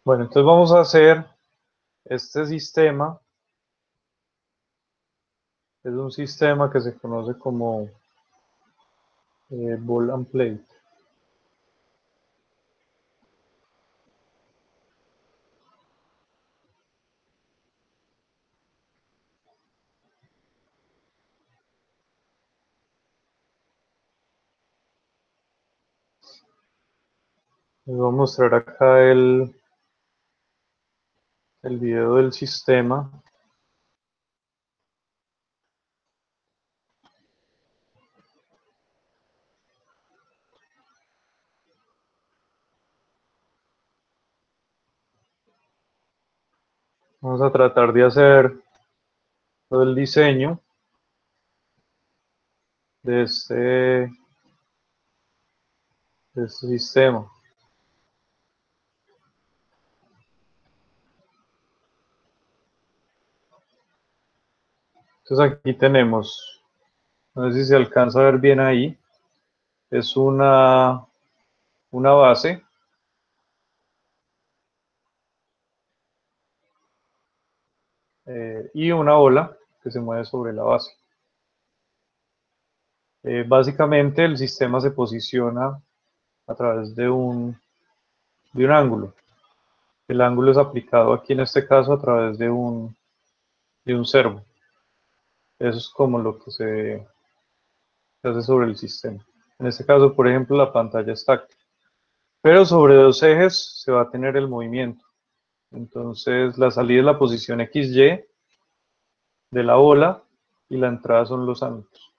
Bueno, entonces vamos a hacer este sistema. Es un sistema que se conoce como ball and plate. Les voy a mostrar acá el video del sistema. Vamos a tratar de hacer todo el diseño de este sistema. Entonces aquí tenemos, no sé si se alcanza a ver bien ahí, es una base y una ola que se mueve sobre la base. Básicamente el sistema se posiciona a través de un ángulo. El ángulo es aplicado aquí en este caso a través de un servo. Eso es como lo que se hace sobre el sistema. En este caso, por ejemplo, la pantalla es táctil. Pero sobre dos ejes se va a tener el movimiento. Entonces la salida es la posición XY de la ola y la entrada son los ángulos.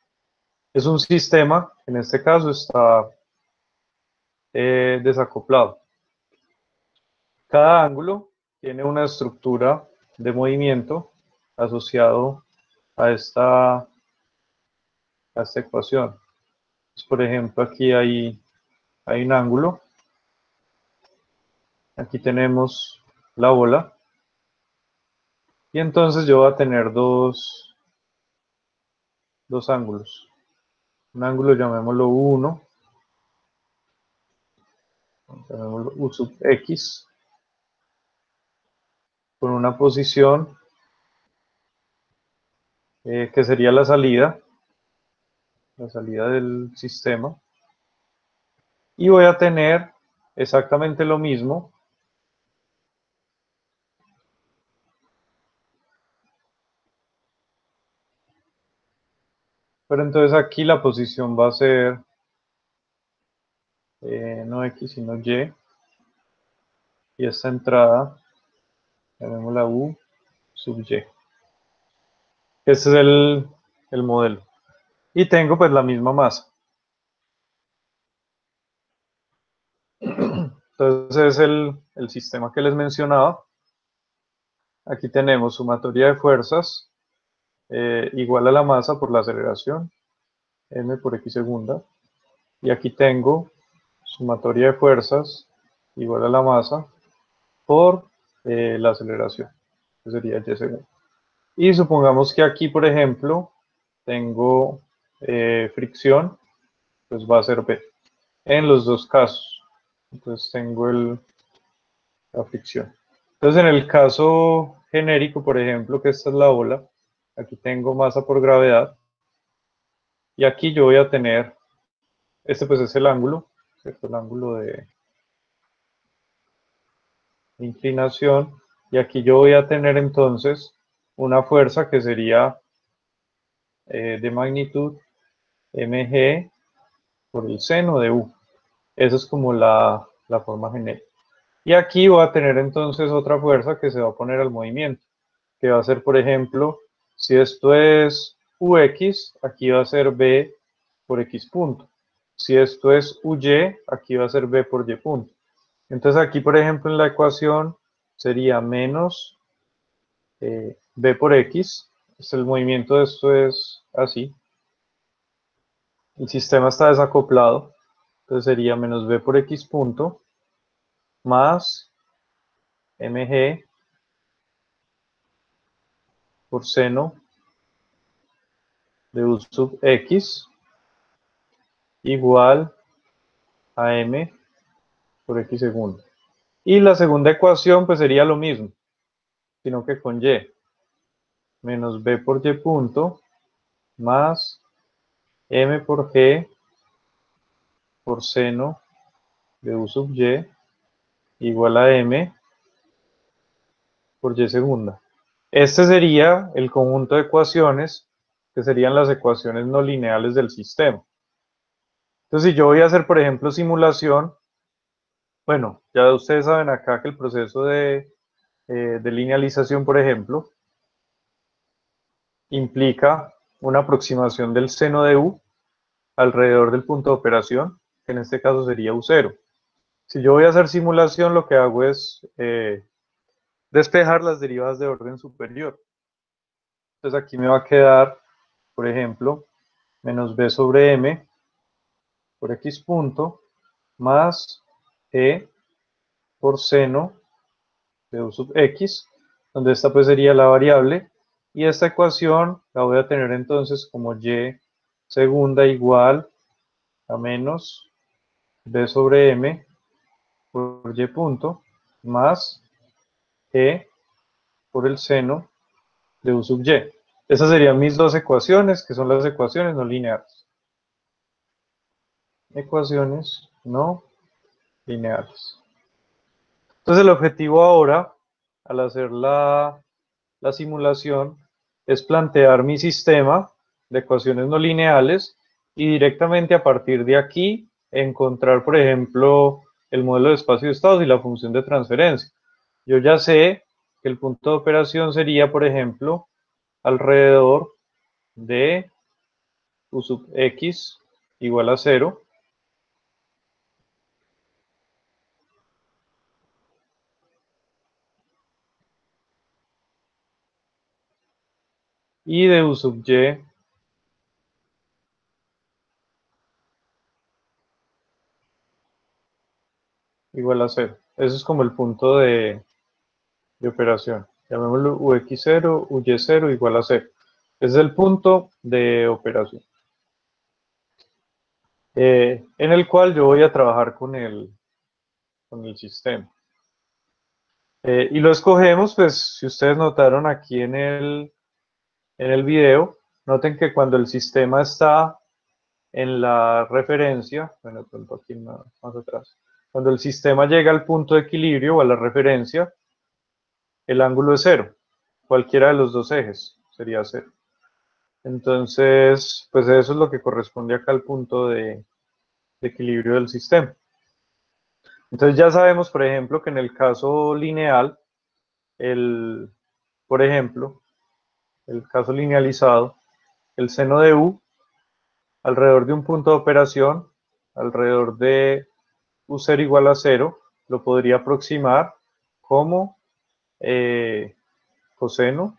Es un sistema, en este caso está desacoplado. Cada ángulo tiene una estructura de movimiento asociado a esta ecuación. Pues, por ejemplo, aquí hay un ángulo, aquí tenemos la ola, y entonces yo voy a tener dos ángulos. Un ángulo llamémoslo U1, llamémoslo U sub X, con una posición que sería la salida del sistema, y voy a tener exactamente lo mismo, pero entonces aquí la posición va a ser no X sino y esta entrada llamémosla U sub Y. Este es el modelo. Y tengo pues la misma masa. Entonces es el sistema que les mencionaba. Aquí tenemos sumatoria de fuerzas igual a la masa por la aceleración, m por x segunda. Y aquí tengo sumatoria de fuerzas igual a la masa por la aceleración, que sería y segunda. Y supongamos que aquí, por ejemplo, tengo fricción, pues va a ser B. En los dos casos, entonces tengo la fricción. Entonces en el caso genérico, por ejemplo, que esta es la ola, aquí tengo masa por gravedad, y aquí yo voy a tener, este pues es el ángulo, ¿cierto? El ángulo de inclinación, y aquí yo voy a tener entonces una fuerza que sería de magnitud mg por el seno de u. Esa es como la forma genérica. Y aquí voy a tener entonces otra fuerza que se va a poner al movimiento, que va a ser, por ejemplo, si esto es ux, aquí va a ser b por x punto. Si esto es uy, aquí va a ser b por y punto. Entonces aquí, por ejemplo, en la ecuación sería menos b por x. El movimiento de esto es así. El sistema está desacoplado. Entonces sería menos b por x punto más mg por seno de u sub x igual a m por x segundo. Y la segunda ecuación pues sería lo mismo, sino que con y. Menos b por y punto más m por g por seno de u sub y igual a m por y segunda. Este sería el conjunto de ecuaciones que serían las ecuaciones no lineales del sistema. Entonces, si yo voy a hacer, por ejemplo, simulación, bueno, ya ustedes saben acá que el proceso de linealización, por ejemplo, implica una aproximación del seno de u alrededor del punto de operación, que en este caso sería u0. Si yo voy a hacer simulación, lo que hago es despejar las derivadas de orden superior. Entonces aquí me va a quedar, por ejemplo, menos b sobre m por x punto más e por seno de u sub x, donde esta pues sería la variable, y esta ecuación la voy a tener entonces como y segunda igual a menos b sobre m por y punto más e por el seno de u sub y. Esas serían mis dos ecuaciones, que son las ecuaciones no lineales. Ecuaciones no lineales. Entonces el objetivo ahora, al hacer la simulación, es plantear mi sistema de ecuaciones no lineales y directamente a partir de aquí encontrar, por ejemplo, el modelo de espacio de estados y la función de transferencia. Yo ya sé que el punto de operación sería, por ejemplo, alrededor de u sub x igual a 0 y de u sub y igual a 0. Eso es como el punto de operación. Llamémoslo ux0, uy0 igual a 0. Ese es el punto de operación, en el cual yo voy a trabajar con el sistema. Y lo escogemos, pues si ustedes notaron aquí en el video, noten que cuando el sistema está en la referencia, bueno, pronto aquí más atrás, cuando el sistema llega al punto de equilibrio o a la referencia, el ángulo es 0. Cualquiera de los dos ejes sería 0. Entonces, pues eso es lo que corresponde acá al punto de equilibrio del sistema. Entonces ya sabemos, por ejemplo, que en el caso lineal, por ejemplo, el caso linealizado, el seno de u alrededor de un punto de operación, alrededor de u0 igual a 0, lo podría aproximar como coseno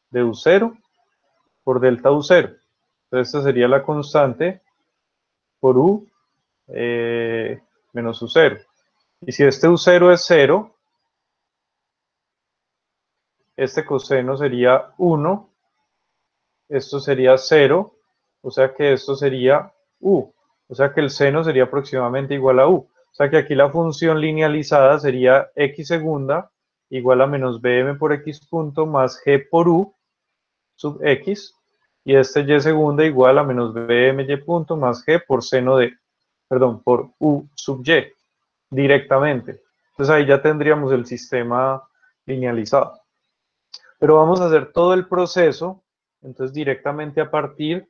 de u0 por delta u0. Entonces esta sería la constante por u menos u0. Y si este u0 es 0, este coseno sería 1, esto sería 0, o sea que esto sería u, o sea que el seno sería aproximadamente igual a u. O sea que aquí la función linealizada sería x segunda igual a menos bm por x punto más g por u sub x, y este y segunda igual a menos bm y punto más g por seno de, perdón, por u sub y, directamente. Entonces ahí ya tendríamos el sistema linealizado. Pero vamos a hacer todo el proceso, entonces directamente a partir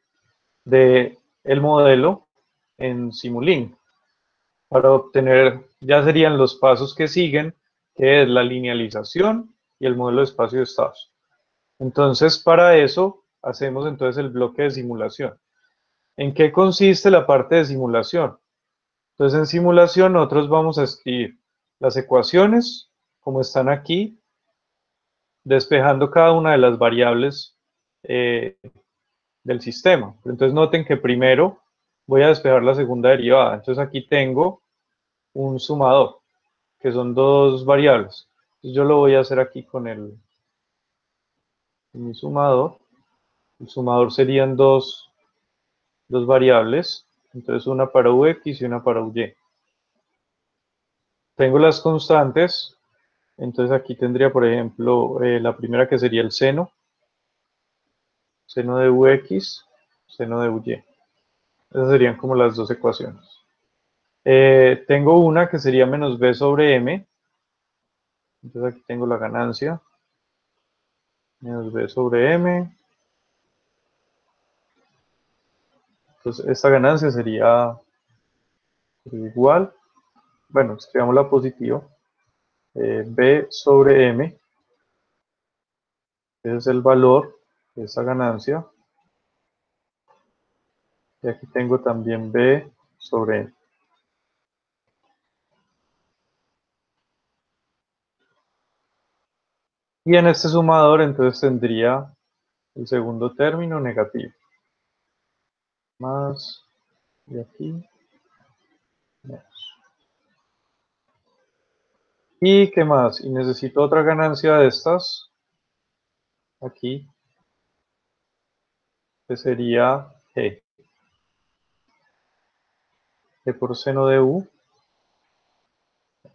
de el modelo en Simulink, para obtener, ya serían los pasos que siguen, que es la linealización y el modelo de espacio de estados. Entonces, para eso, hacemos entonces el bloque de simulación. ¿En qué consiste la parte de simulación? Entonces, en simulación nosotros vamos a escribir las ecuaciones, como están aquí, despejando cada una de las variables del sistema. Entonces, noten que primero voy a despejar la segunda derivada. Entonces, aquí tengo un sumador, que son dos variables. Entonces, yo lo voy a hacer aquí con mi sumador. El sumador serían dos variables, entonces una para ux y una para uy. tengo las constantes, entonces aquí tendría, por ejemplo, la primera que sería el seno de ux, seno de uy. Esas serían como las dos ecuaciones. Tengo una que sería menos b sobre m, entonces aquí tengo la ganancia, menos b sobre m, entonces esta ganancia sería igual, bueno, escribamos la positiva, b sobre m, ese es el valor de esa ganancia, y aquí tengo también b sobre m. Y en este sumador entonces tendría el segundo término negativo, más, y aquí, menos. ¿Y qué más? Y necesito otra ganancia de estas, aquí, que sería g por seno de u,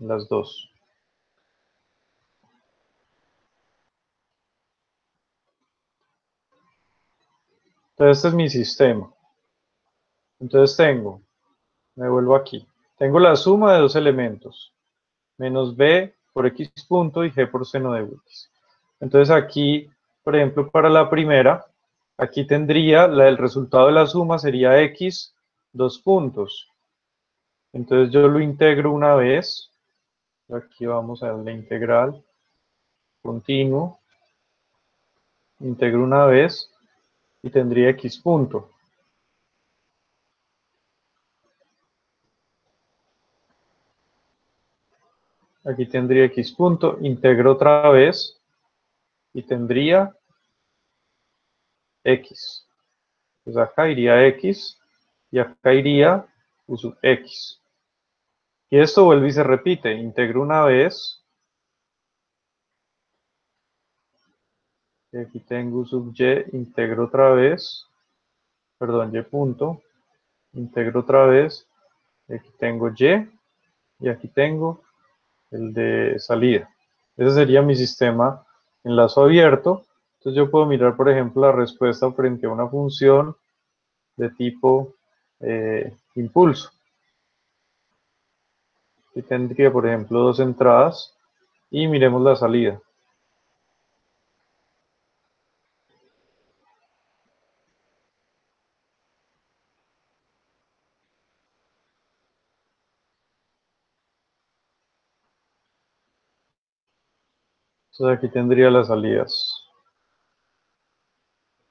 en las dos. Entonces este es mi sistema. Entonces me vuelvo aquí, tengo la suma de dos elementos, menos b por x punto y g por seno de x. Entonces aquí, por ejemplo, para la primera, aquí tendría, el resultado de la suma sería x, dos puntos. Entonces yo lo integro una vez, aquí vamos a la integral, continuo, integro una vez y tendría x punto. Aquí tendría x punto, integro otra vez y tendría x. Pues acá iría x y acá iría u sub x. Y esto vuelve y se repite, integro una vez, y aquí tengo u sub y, integro otra vez, perdón, y punto, integro otra vez, y aquí tengo y aquí tengo el de salida. Ese sería mi sistema en lazo abierto. Entonces yo puedo mirar, por ejemplo, la respuesta frente a una función de tipo impulso. Aquí tendría, por ejemplo, dos entradas y miremos la salida. Entonces aquí tendría las salidas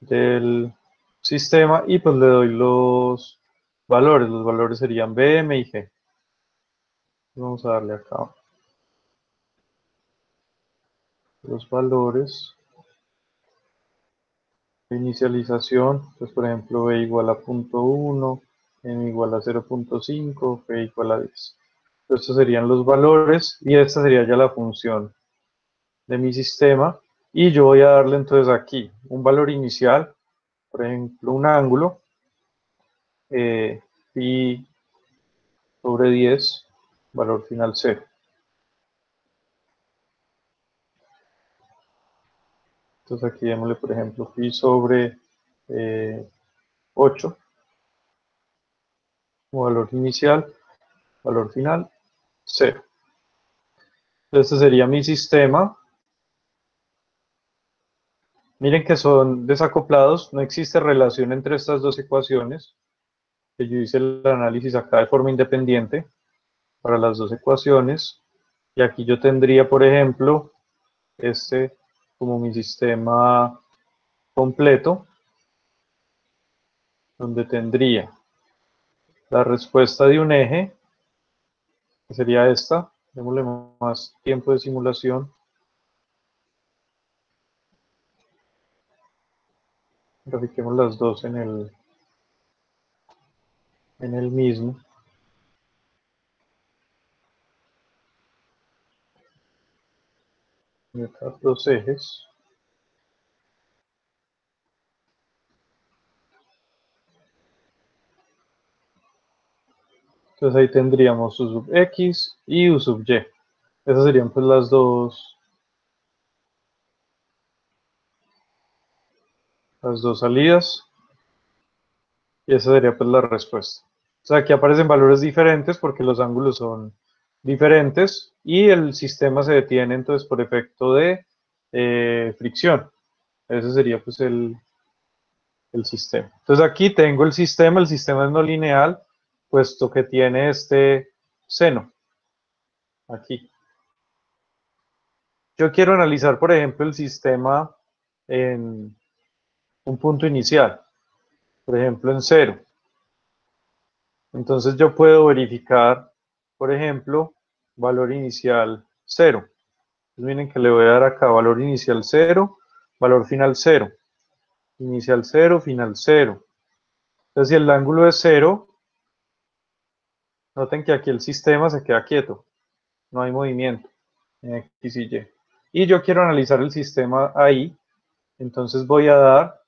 del sistema y pues le doy los valores serían B, M y G. Vamos a darle acá los valores de inicialización, pues por ejemplo B igual a 0.1, M igual a 0.5, G igual a 10. Estos serían los valores y esta sería ya la función de mi sistema y yo voy a darle entonces aquí un valor inicial, por ejemplo un ángulo, pi sobre 10, valor final 0. Entonces aquí démosle, por ejemplo, pi sobre 8, como valor inicial, valor final 0. Este sería mi sistema. Miren que son desacoplados, no existe relación entre estas dos ecuaciones, que yo hice el análisis acá de forma independiente para las dos ecuaciones. Y aquí yo tendría, por ejemplo, este como mi sistema completo, donde tendría la respuesta de un eje, que sería esta, démosle más tiempo de simulación, grafiquemos las dos en el mismo, y acá dos ejes, Entonces ahí tendríamos U sub X y U sub Y. Esas serían pues las dos salidas. Y esa sería pues la respuesta. O sea, aquí aparecen valores diferentes porque los ángulos son diferentes y el sistema se detiene entonces por efecto de fricción. Ese sería pues el sistema. Entonces aquí tengo el sistema es no lineal, puesto que tiene este seno aquí. Yo quiero analizar, por ejemplo, el sistema en un punto inicial, por ejemplo, en cero. Entonces yo puedo verificar, por ejemplo, valor inicial cero. Entonces miren que le voy a dar acá valor inicial cero, valor final cero. Inicial cero, final cero. Entonces si el ángulo es cero, noten que aquí el sistema se queda quieto, no hay movimiento en X y Y. Y yo quiero analizar el sistema ahí, entonces voy a dar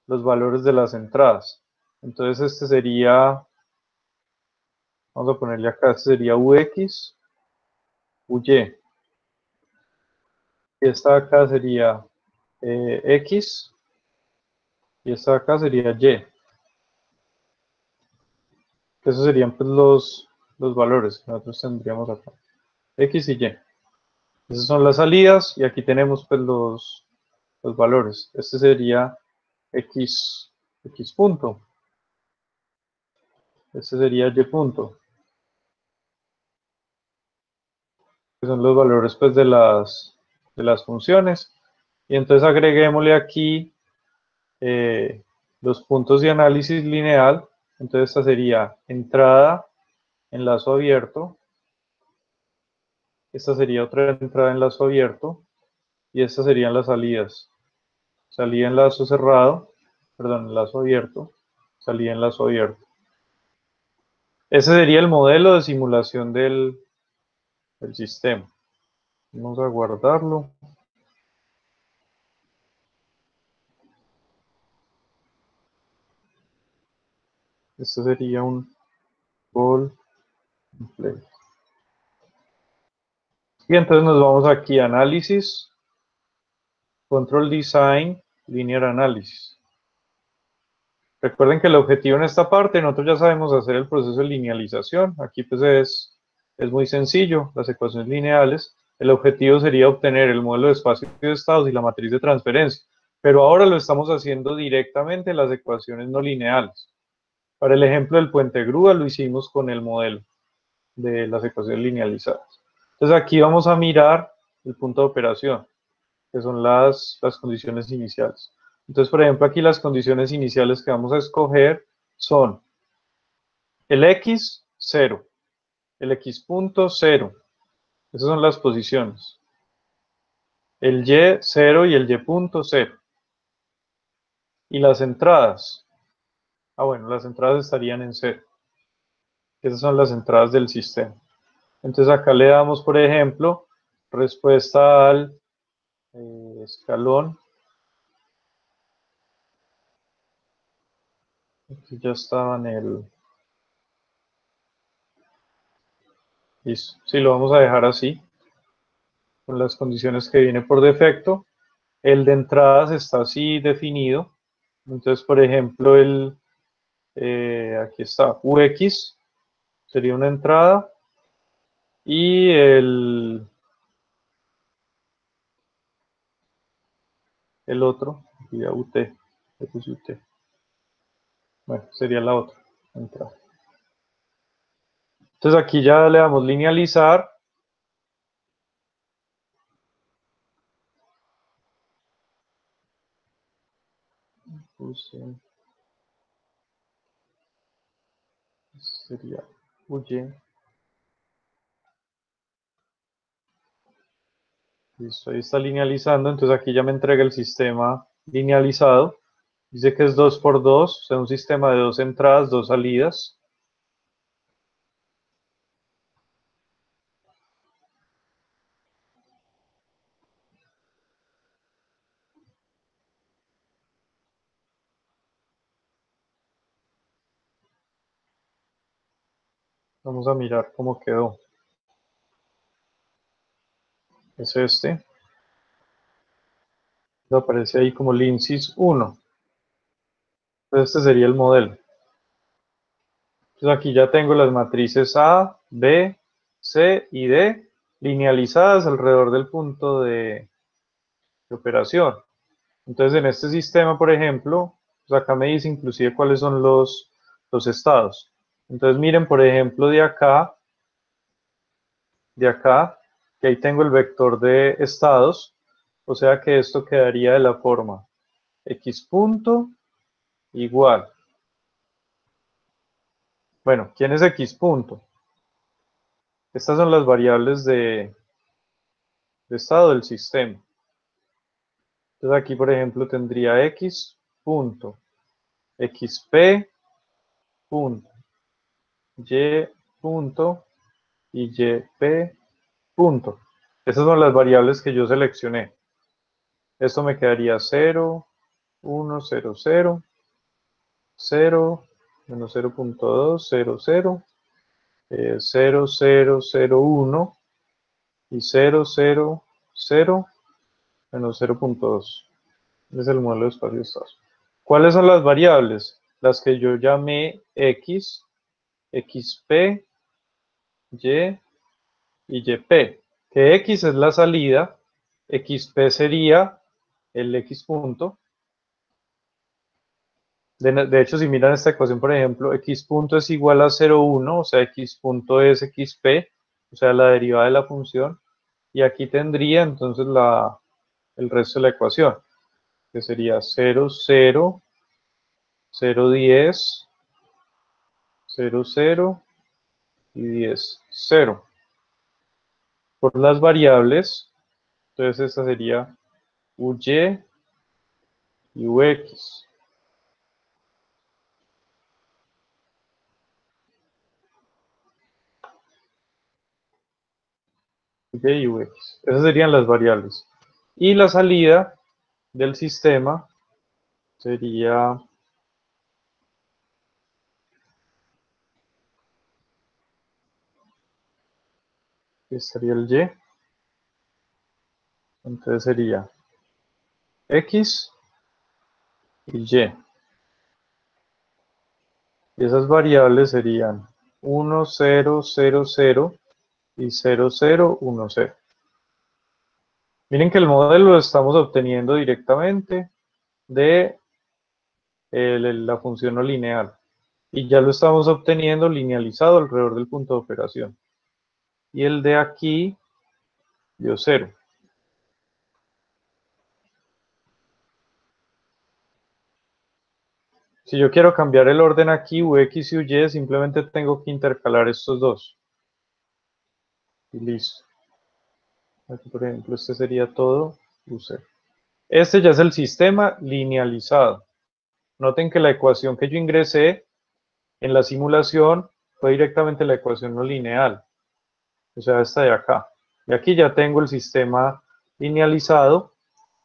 los valores de las entradas. Entonces este sería, vamos a ponerle acá, este sería UX, UY. Y esta acá sería X y esta acá sería Y. Esos serían pues los valores que nosotros tendríamos acá. X y Y. Esas son las salidas y aquí tenemos pues los valores. Este sería X punto. Este sería Y punto. Que son los valores pues de las funciones. Y entonces agreguémosle aquí los puntos de análisis lineal. Entonces esta sería entrada, enlazo abierto. Esta sería otra entrada en lazo abierto y estas serían las salidas. Salida en lazo cerrado, perdón, enlazo abierto, salida en lazo abierto. Ese sería el modelo de simulación del sistema. Vamos a guardarlo. Este sería un call play. Y entonces nos vamos aquí a análisis, control design, linear analysis. Recuerden que el objetivo en esta parte, nosotros ya sabemos hacer el proceso de linealización. Aquí pues es muy sencillo, las ecuaciones lineales. El objetivo sería obtener el modelo de espacio de estados y la matriz de transferencia. Pero ahora lo estamos haciendo directamente en las ecuaciones no lineales. Para el ejemplo del puente grúa lo hicimos con el modelo de las ecuaciones linealizadas. Entonces aquí vamos a mirar el punto de operación, que son las condiciones iniciales. Entonces, por ejemplo, aquí las condiciones iniciales que vamos a escoger son el X, 0, el X punto, 0. Esas son las posiciones. El Y, 0 y el Y punto, 0. Y las entradas. Bueno, las entradas estarían en 0. Esas son las entradas del sistema. Entonces acá le damos, por ejemplo, respuesta al escalón. Aquí ya estaba en el... Listo. Sí, lo vamos a dejar así, con las condiciones que viene por defecto. El de entradas está así definido. Entonces, por ejemplo, aquí está, UX sería una entrada y el otro sería UT. Le puse UT. Bueno, sería la otra entrada. Entonces aquí ya le damos linealizar. Puse, sería UY. Listo, ahí está linealizando. Entonces aquí ya me entrega el sistema linealizado. Dice que es 2 por 2, o sea, un sistema de 2 entradas, 2 salidas. Vamos a mirar cómo quedó. Es este. Aparece ahí como linsys 1. Entonces este sería el modelo. Entonces aquí ya tengo las matrices A, B, C y D linealizadas alrededor del punto de operación. Entonces en este sistema, por ejemplo, pues acá me dice inclusive cuáles son los estados. Entonces miren, por ejemplo, de acá, que ahí tengo el vector de estados, o sea que esto quedaría de la forma x punto igual. Bueno, ¿quién es x punto? Estas son las variables de estado del sistema. Entonces aquí, por ejemplo, tendría x punto, xp punto, y punto y yp punto. Esas son las variables que yo seleccioné. Esto me quedaría 0, 1, 0, 0, 0, menos 0.2, 0, 0, 0, 0, 0, 1 y 0, 0, 0, menos 0.2. Es el modelo de espacio de estados. ¿Cuáles son las variables? Las que yo llamé x, xp, y y yp. Que x es la salida, xp sería el x punto. De hecho, si miran esta ecuación, por ejemplo, x punto es igual a 0,1, o sea, x punto es xp, o sea, la derivada de la función. Y aquí tendría entonces el resto de la ecuación, que sería 0, 0, 0, 10, 0, 0 y 10, 0. Por las variables, entonces esta sería uy y ux. Uy y ux. Esas serían las variables. Y la salida del sistema sería estaría el y, entonces sería x y y. Y esas variables serían 1, 0, 0, 0 y 0, 0, 1, 0. Miren que el modelo lo estamos obteniendo directamente de la función no lineal. Y ya lo estamos obteniendo linealizado alrededor del punto de operación. Y el de aquí dio 0. Si yo quiero cambiar el orden aquí, ux y uy, simplemente tengo que intercalar estos dos. Y listo. Aquí, por ejemplo, este sería todo uc. Este ya es el sistema linealizado. Noten que la ecuación que yo ingresé en la simulación fue directamente la ecuación no lineal. O sea, esta de acá. Y aquí ya tengo el sistema linealizado,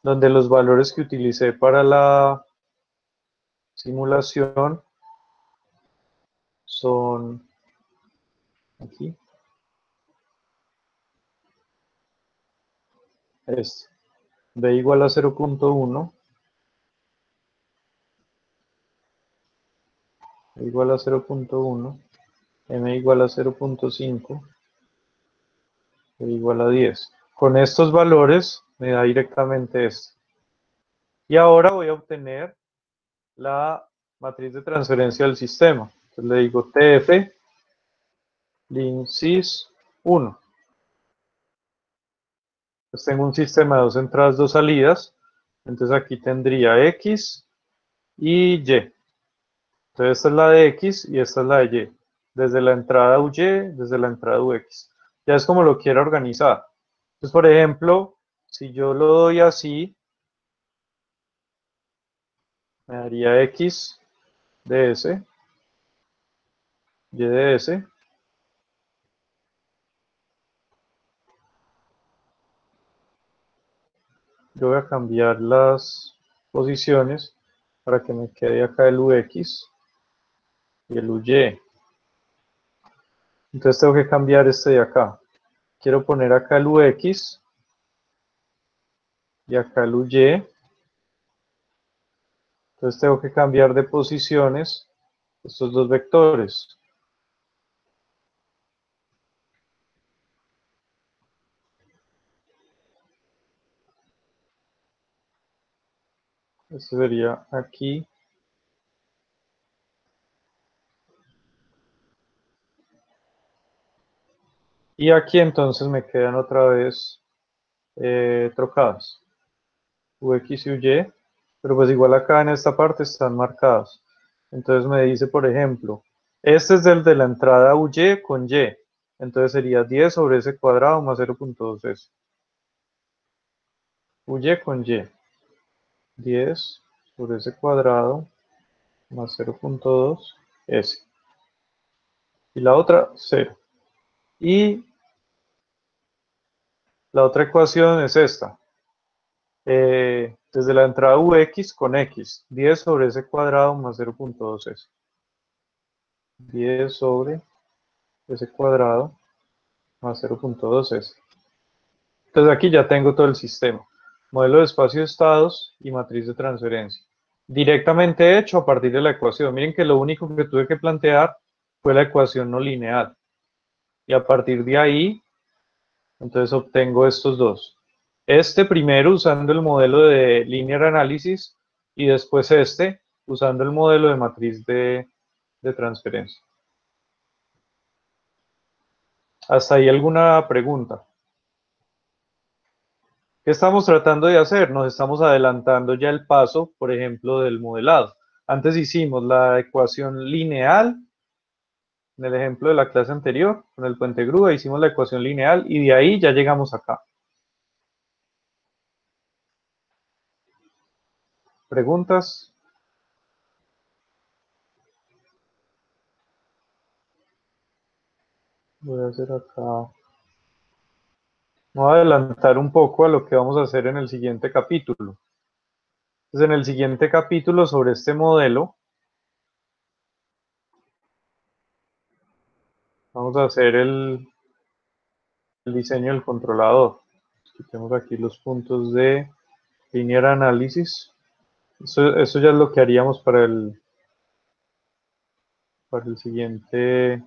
donde los valores que utilicé para la simulación son aquí, este, b igual a 0.1, b igual a 0.1, m igual a 0.5, b igual a 10. Con estos valores me da directamente esto. Y ahora voy a obtener la matriz de transferencia del sistema. Entonces le digo TF linsys 1. Pues tengo un sistema de dos entradas, dos salidas. Entonces aquí tendría X y Y. Entonces esta es la de X y esta es la de Y. Desde la entrada UY, desde la entrada UX. Ya es como lo quiero organizar. Entonces, por ejemplo, si yo lo doy así, me daría X de S, Y de S. Yo voy a cambiar las posiciones para que me quede acá el UX y el UY. Entonces tengo que cambiar este de acá. Quiero poner acá el UX y acá el UY. Entonces tengo que cambiar de posiciones estos dos vectores. Este sería aquí. Y aquí entonces me quedan otra vez trocadas. UX y UY. Pero pues igual acá en esta parte están marcadas. Entonces me dice, por ejemplo, este es el de la entrada UY con Y. Entonces sería 10 sobre S cuadrado más 0.2S. UY con Y. 10 sobre S cuadrado más 0.2 S. Y la otra, 0. Y la otra ecuación es esta. Desde la entrada UX con X. 10 sobre S cuadrado más 0.2 S. 10 sobre S cuadrado más 0.2 S. Entonces aquí ya tengo todo el sistema. Modelo de espacio-estados y matriz de transferencia. Directamente hecho a partir de la ecuación. Miren que lo único que tuve que plantear fue la ecuación no lineal. Y a partir de ahí, entonces obtengo estos dos. Este primero usando el modelo de linear analysis y después este usando el modelo de matriz de transferencia. ¿Hasta ahí alguna pregunta? ¿Qué estamos tratando de hacer? Nos estamos adelantando ya el paso, por ejemplo, del modelado. Antes hicimos la ecuación lineal, en el ejemplo de la clase anterior, con el puente grúa, hicimos la ecuación lineal y de ahí ya llegamos acá. ¿Preguntas? Voy a hacer acá. Voy a adelantar un poco a lo que vamos a hacer en el siguiente capítulo. Entonces, en el siguiente capítulo sobre este modelo, vamos a hacer el diseño del controlador. Tenemos aquí los puntos de linear análisis. Eso ya es lo que haríamos para el siguiente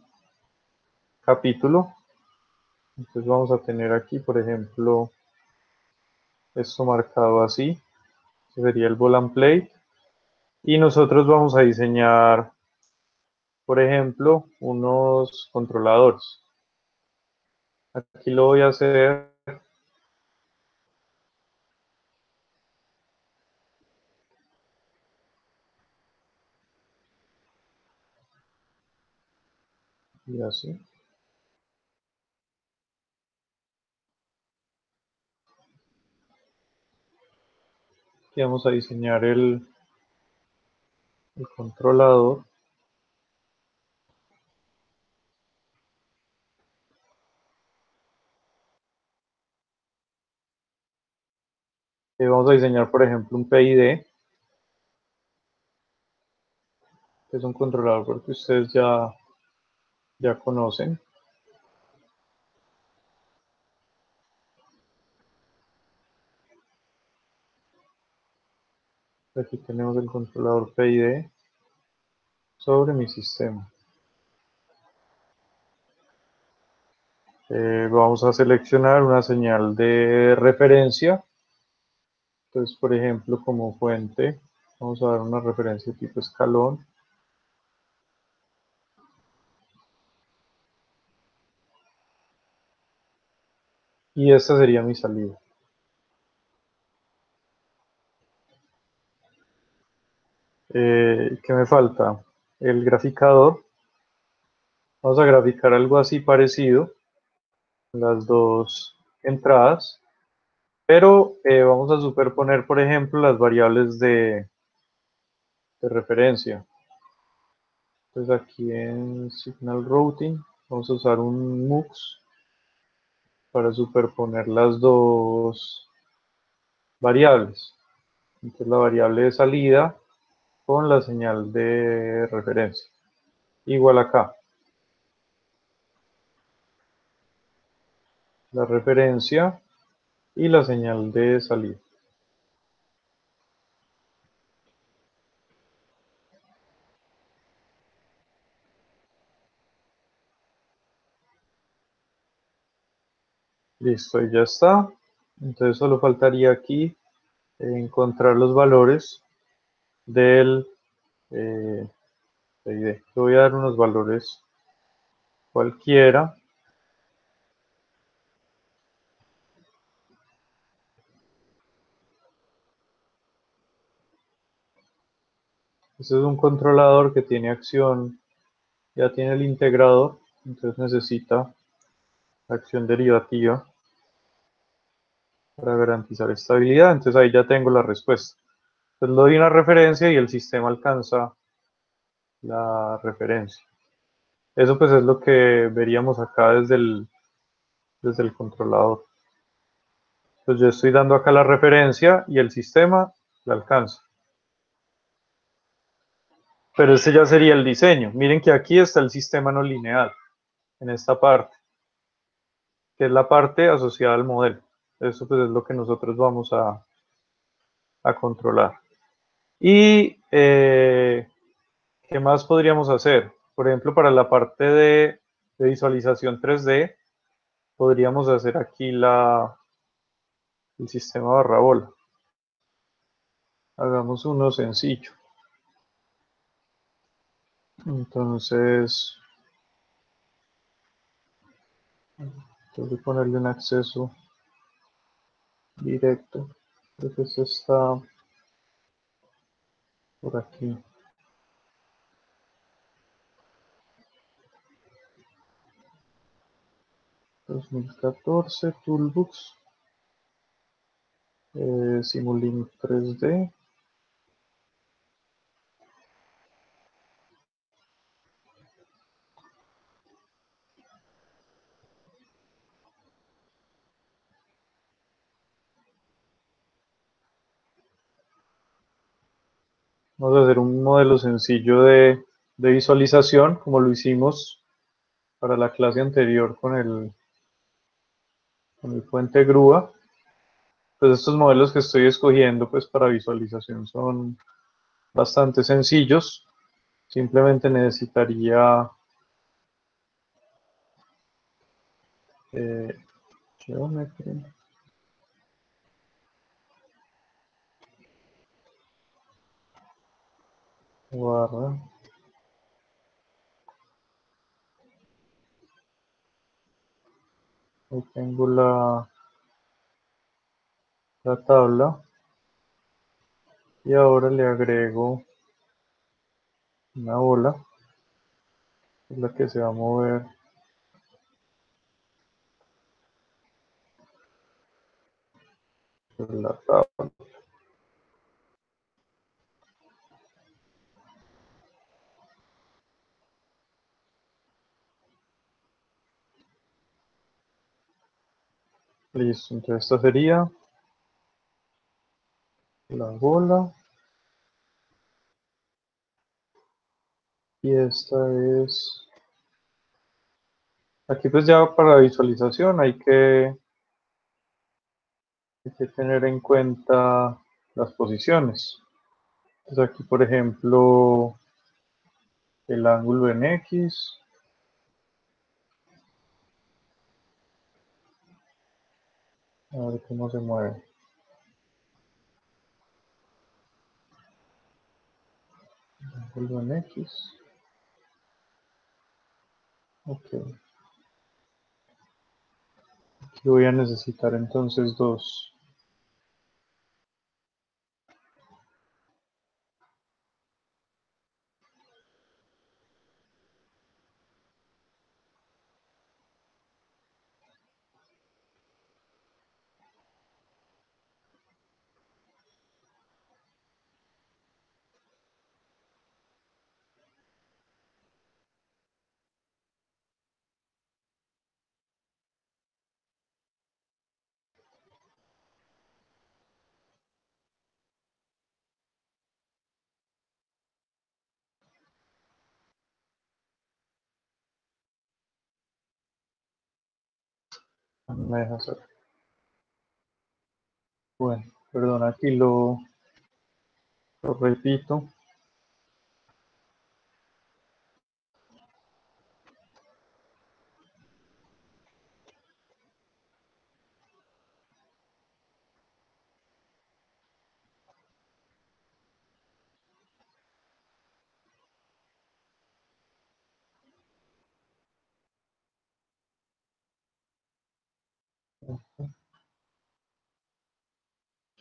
capítulo. Entonces vamos a tener aquí, por ejemplo, esto marcado así. Este sería el ball and plate. Y nosotros vamos a diseñar, por ejemplo, unos controladores. Aquí lo voy a hacer y así. Aquí vamos a diseñar el controlador. Vamos a diseñar, por ejemplo, un PID, que es un controlador que ustedes ya conocen. Aquí tenemos el controlador PID sobre mi sistema. Vamos a seleccionar una señal de referencia. Entonces, por ejemplo, como fuente, vamos a dar una referencia tipo escalón. Y esta sería mi salida. ¿Qué me falta? El graficador. Vamos a graficar algo así parecido. Las dos entradas. Pero vamos a superponer, por ejemplo, las variables de referencia. Entonces aquí en Signal Routing vamos a usar un MUX para superponer las dos variables. Entonces la variable de salida con la señal de referencia. Igual acá. la referencia y la señal de salida. Listo, ahí ya está. Entonces solo faltaría aquí encontrar los valores del PID. Le voy a dar unos valores cualquiera. Este es un controlador que tiene acción, ya tiene el integrador, entonces necesita acción derivativa para garantizar estabilidad. Entonces ahí ya tengo la respuesta. Entonces le doy una referencia y el sistema alcanza la referencia. Eso pues es lo que veríamos acá desde el controlador. Entonces yo estoy dando acá la referencia y el sistema la alcanza. Pero este ya sería el diseño. Miren que aquí está el sistema no lineal, en esta parte, que es la parte asociada al modelo. Eso pues es lo que nosotros vamos a controlar. Y ¿qué más podríamos hacer? Por ejemplo, para la parte de visualización 3D, podríamos hacer aquí el sistema barra bola. Hagamos uno sencillo. Entonces, tengo que ponerle un acceso directo. Creo que esto está por aquí. 2014 Toolbox, Simulink 3D. Vamos a hacer un modelo sencillo de visualización, como lo hicimos para la clase anterior con el puente grúa. Pues estos modelos que estoy escogiendo pues para visualización son bastante sencillos. Simplemente necesitaría eh, geometry, barra. Ahí tengo la tabla y ahora le agrego una bola, que es la que se va a mover por la tabla. Listo, entonces esta sería la bola y esta es, aquí pues ya para visualización hay que tener en cuenta las posiciones. Entonces aquí por ejemplo el ángulo en X, a ver cómo se mueve. Ángulo en X, ok. Aquí voy a necesitar entonces dos. me deja hacer. Bueno, perdón, aquí lo repito.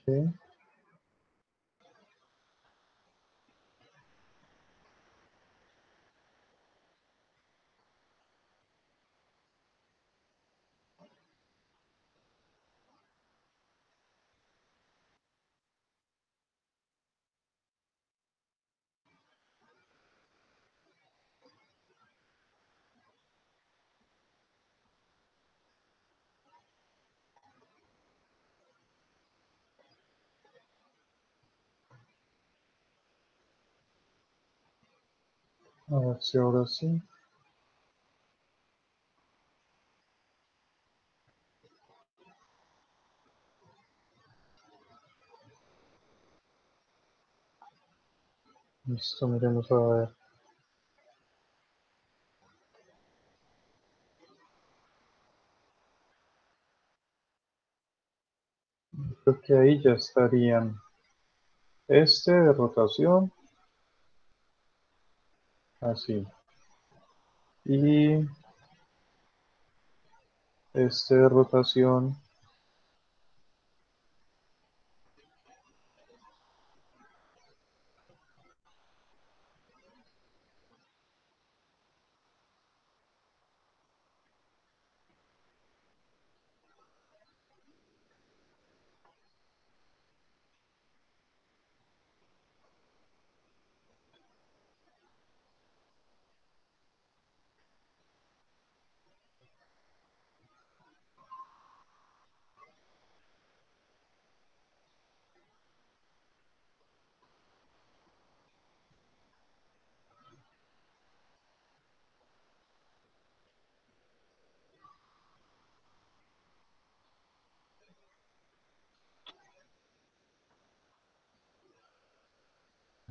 Ok, a ver si ahora sí. Listo, miremos a ver. Creo que ahí ya estarían este de rotación, así. Y este de rotación,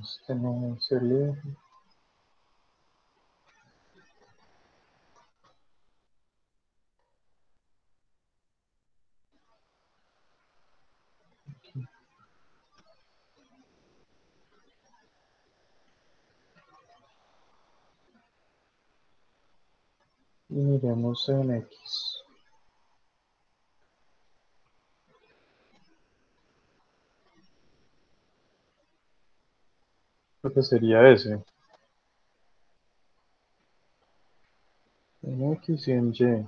este no es el eje. Y miremos en X. Creo que sería ese. En X y en Y.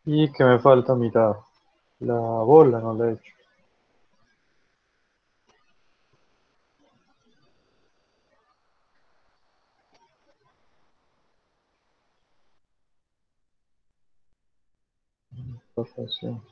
¿Y qué me falta mirar? La bola no la he hecho. Rotación.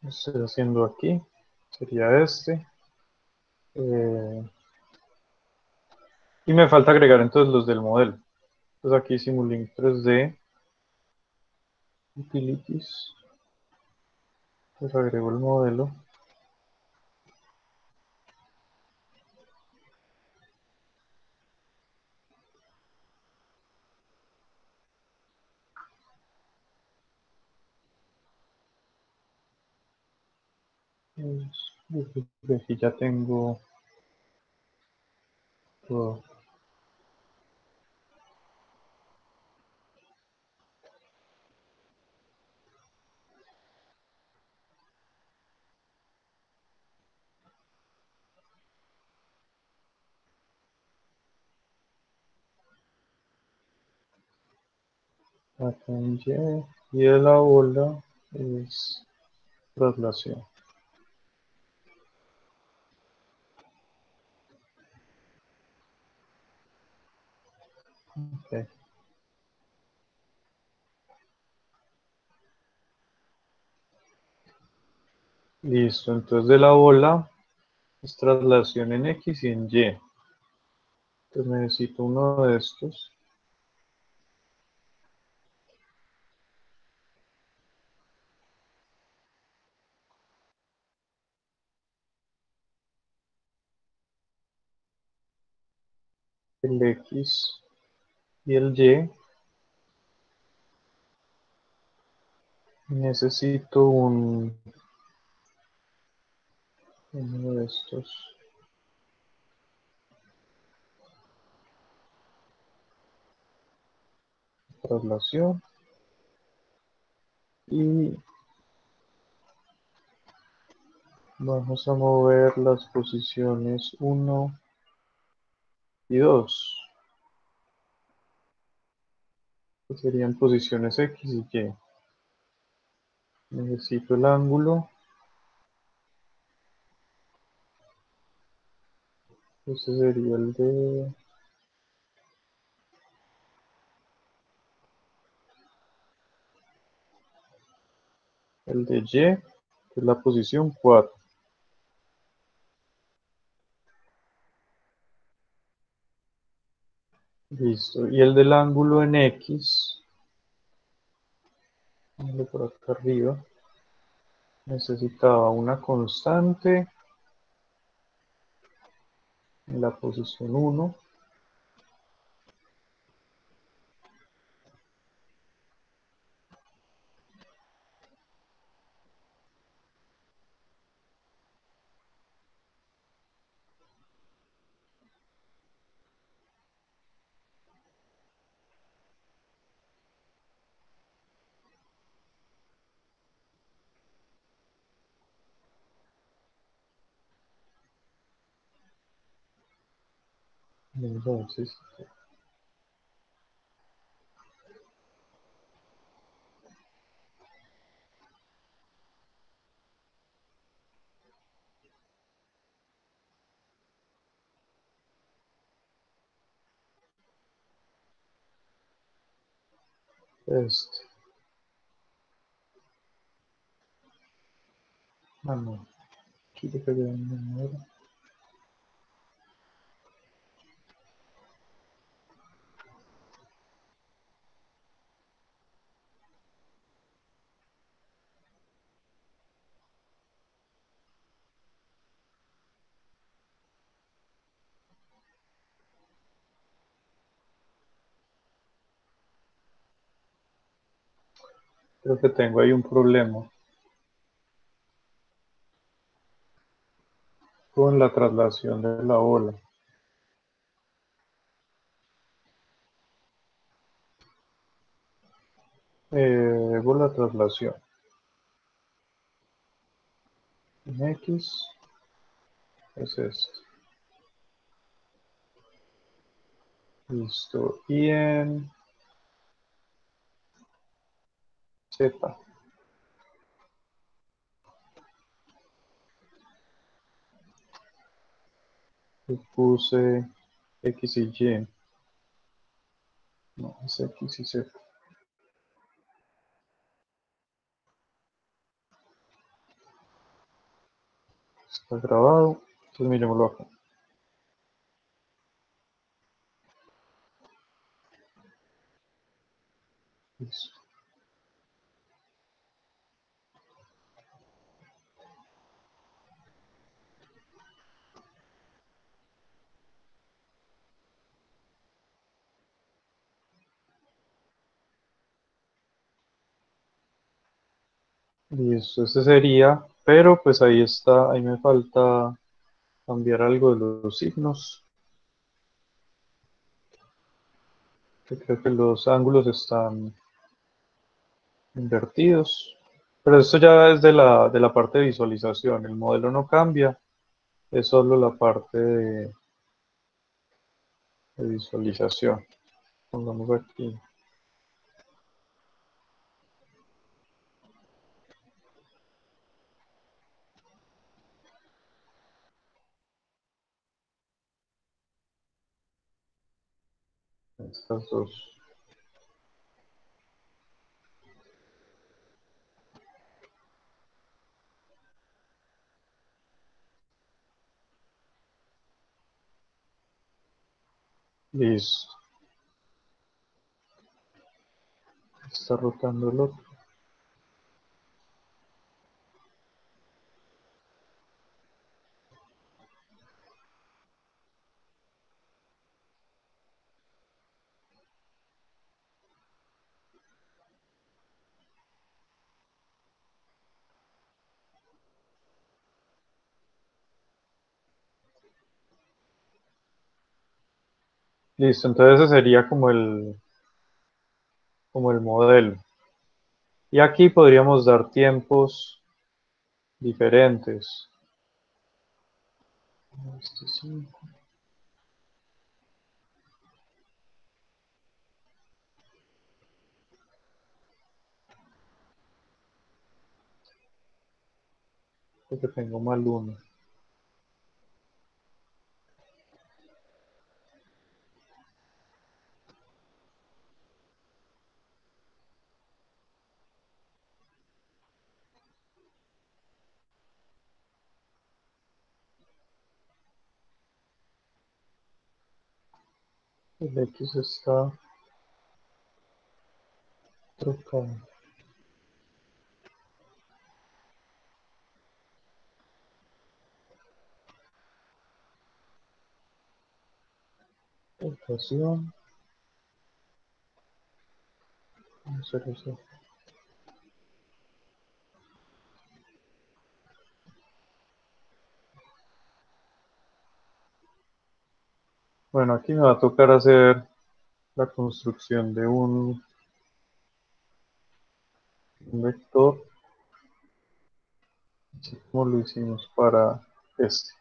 Estoy haciendo aquí. Sería este. Eh, y me falta agregar entonces los del modelo. Entonces aquí Simulink 3D, Utilities. Pues agrego el modelo. Aquí ya tengo todo. Acá en Y de la bola es traslación. Ok. Listo, entonces de la bola es traslación en X y en Y. Entonces necesito uno de estos, el X y el Y. Necesito uno de estos, traslación, y vamos a mover las posiciones uno y 2, que serían posiciones X y Y. Necesito el ángulo, ese sería el de Y, que es la posición 4. Listo. Y el del ángulo en X, por acá arriba, necesitaba una constante en la posición 1. Entonces, este, no, aquí le pegué un número. Creo que tengo ahí un problema con la traslación de la bola. Bola traslación en X es esto. Listo. Y en Z le puse X y Y. No, es X y Z. Está grabado. Entonces miremoslo acá. Listo. Listo. Este sería pero pues ahí está, ahí me falta cambiar algo de los signos, que creo que los ángulos están invertidos. Pero esto ya es de la parte de visualización, el modelo no cambia, es solo la parte de visualización. Pongamos aquí. Estas dos. Listo. Está rotando el otro. Listo, entonces ese sería como el modelo. Y aquí podríamos dar tiempos diferentes. Este sí, porque tengo mal uno. El X está trocado. Rotación. Vamos a hacer eso. Bueno, aquí me va a tocar hacer la construcción de un vector, así como lo hicimos para este.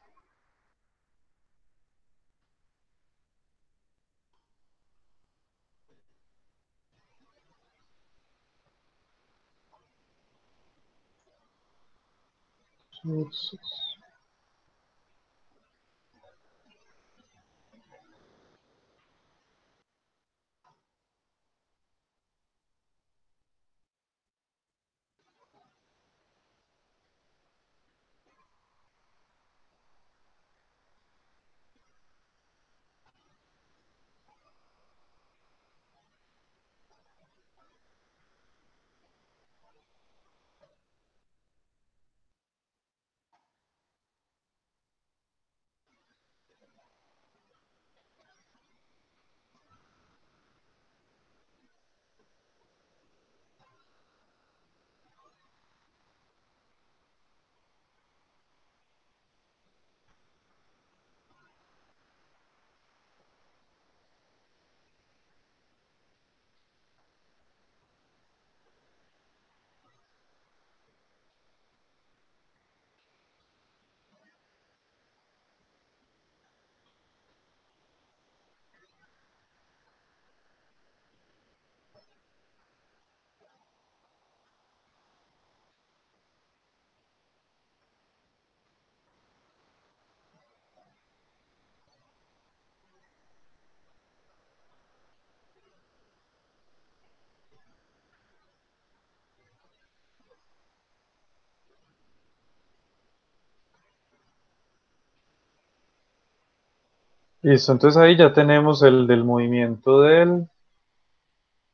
Listo, entonces ahí ya tenemos el del movimiento del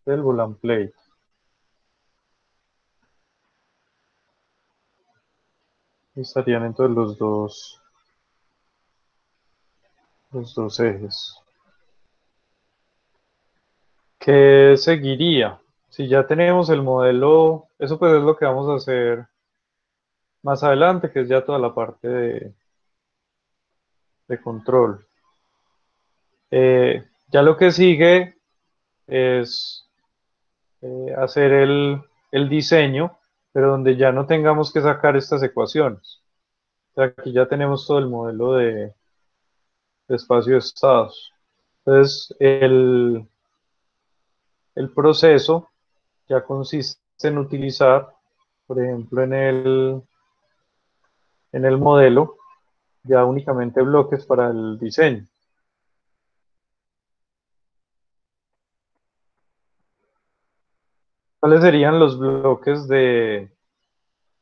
volant plate. Estarían entonces los dos ejes. ¿Qué seguiría? Si ya tenemos el modelo, eso pues es lo que vamos a hacer más adelante, que es ya toda la parte de control. Ya lo que sigue es hacer el diseño, pero donde ya no tengamos que sacar estas ecuaciones. O sea, aquí ya tenemos todo el modelo de espacio de estados. Entonces, el proceso ya consiste en utilizar, por ejemplo, en el modelo, ya únicamente bloques para el diseño. ¿Cuáles serían los bloques de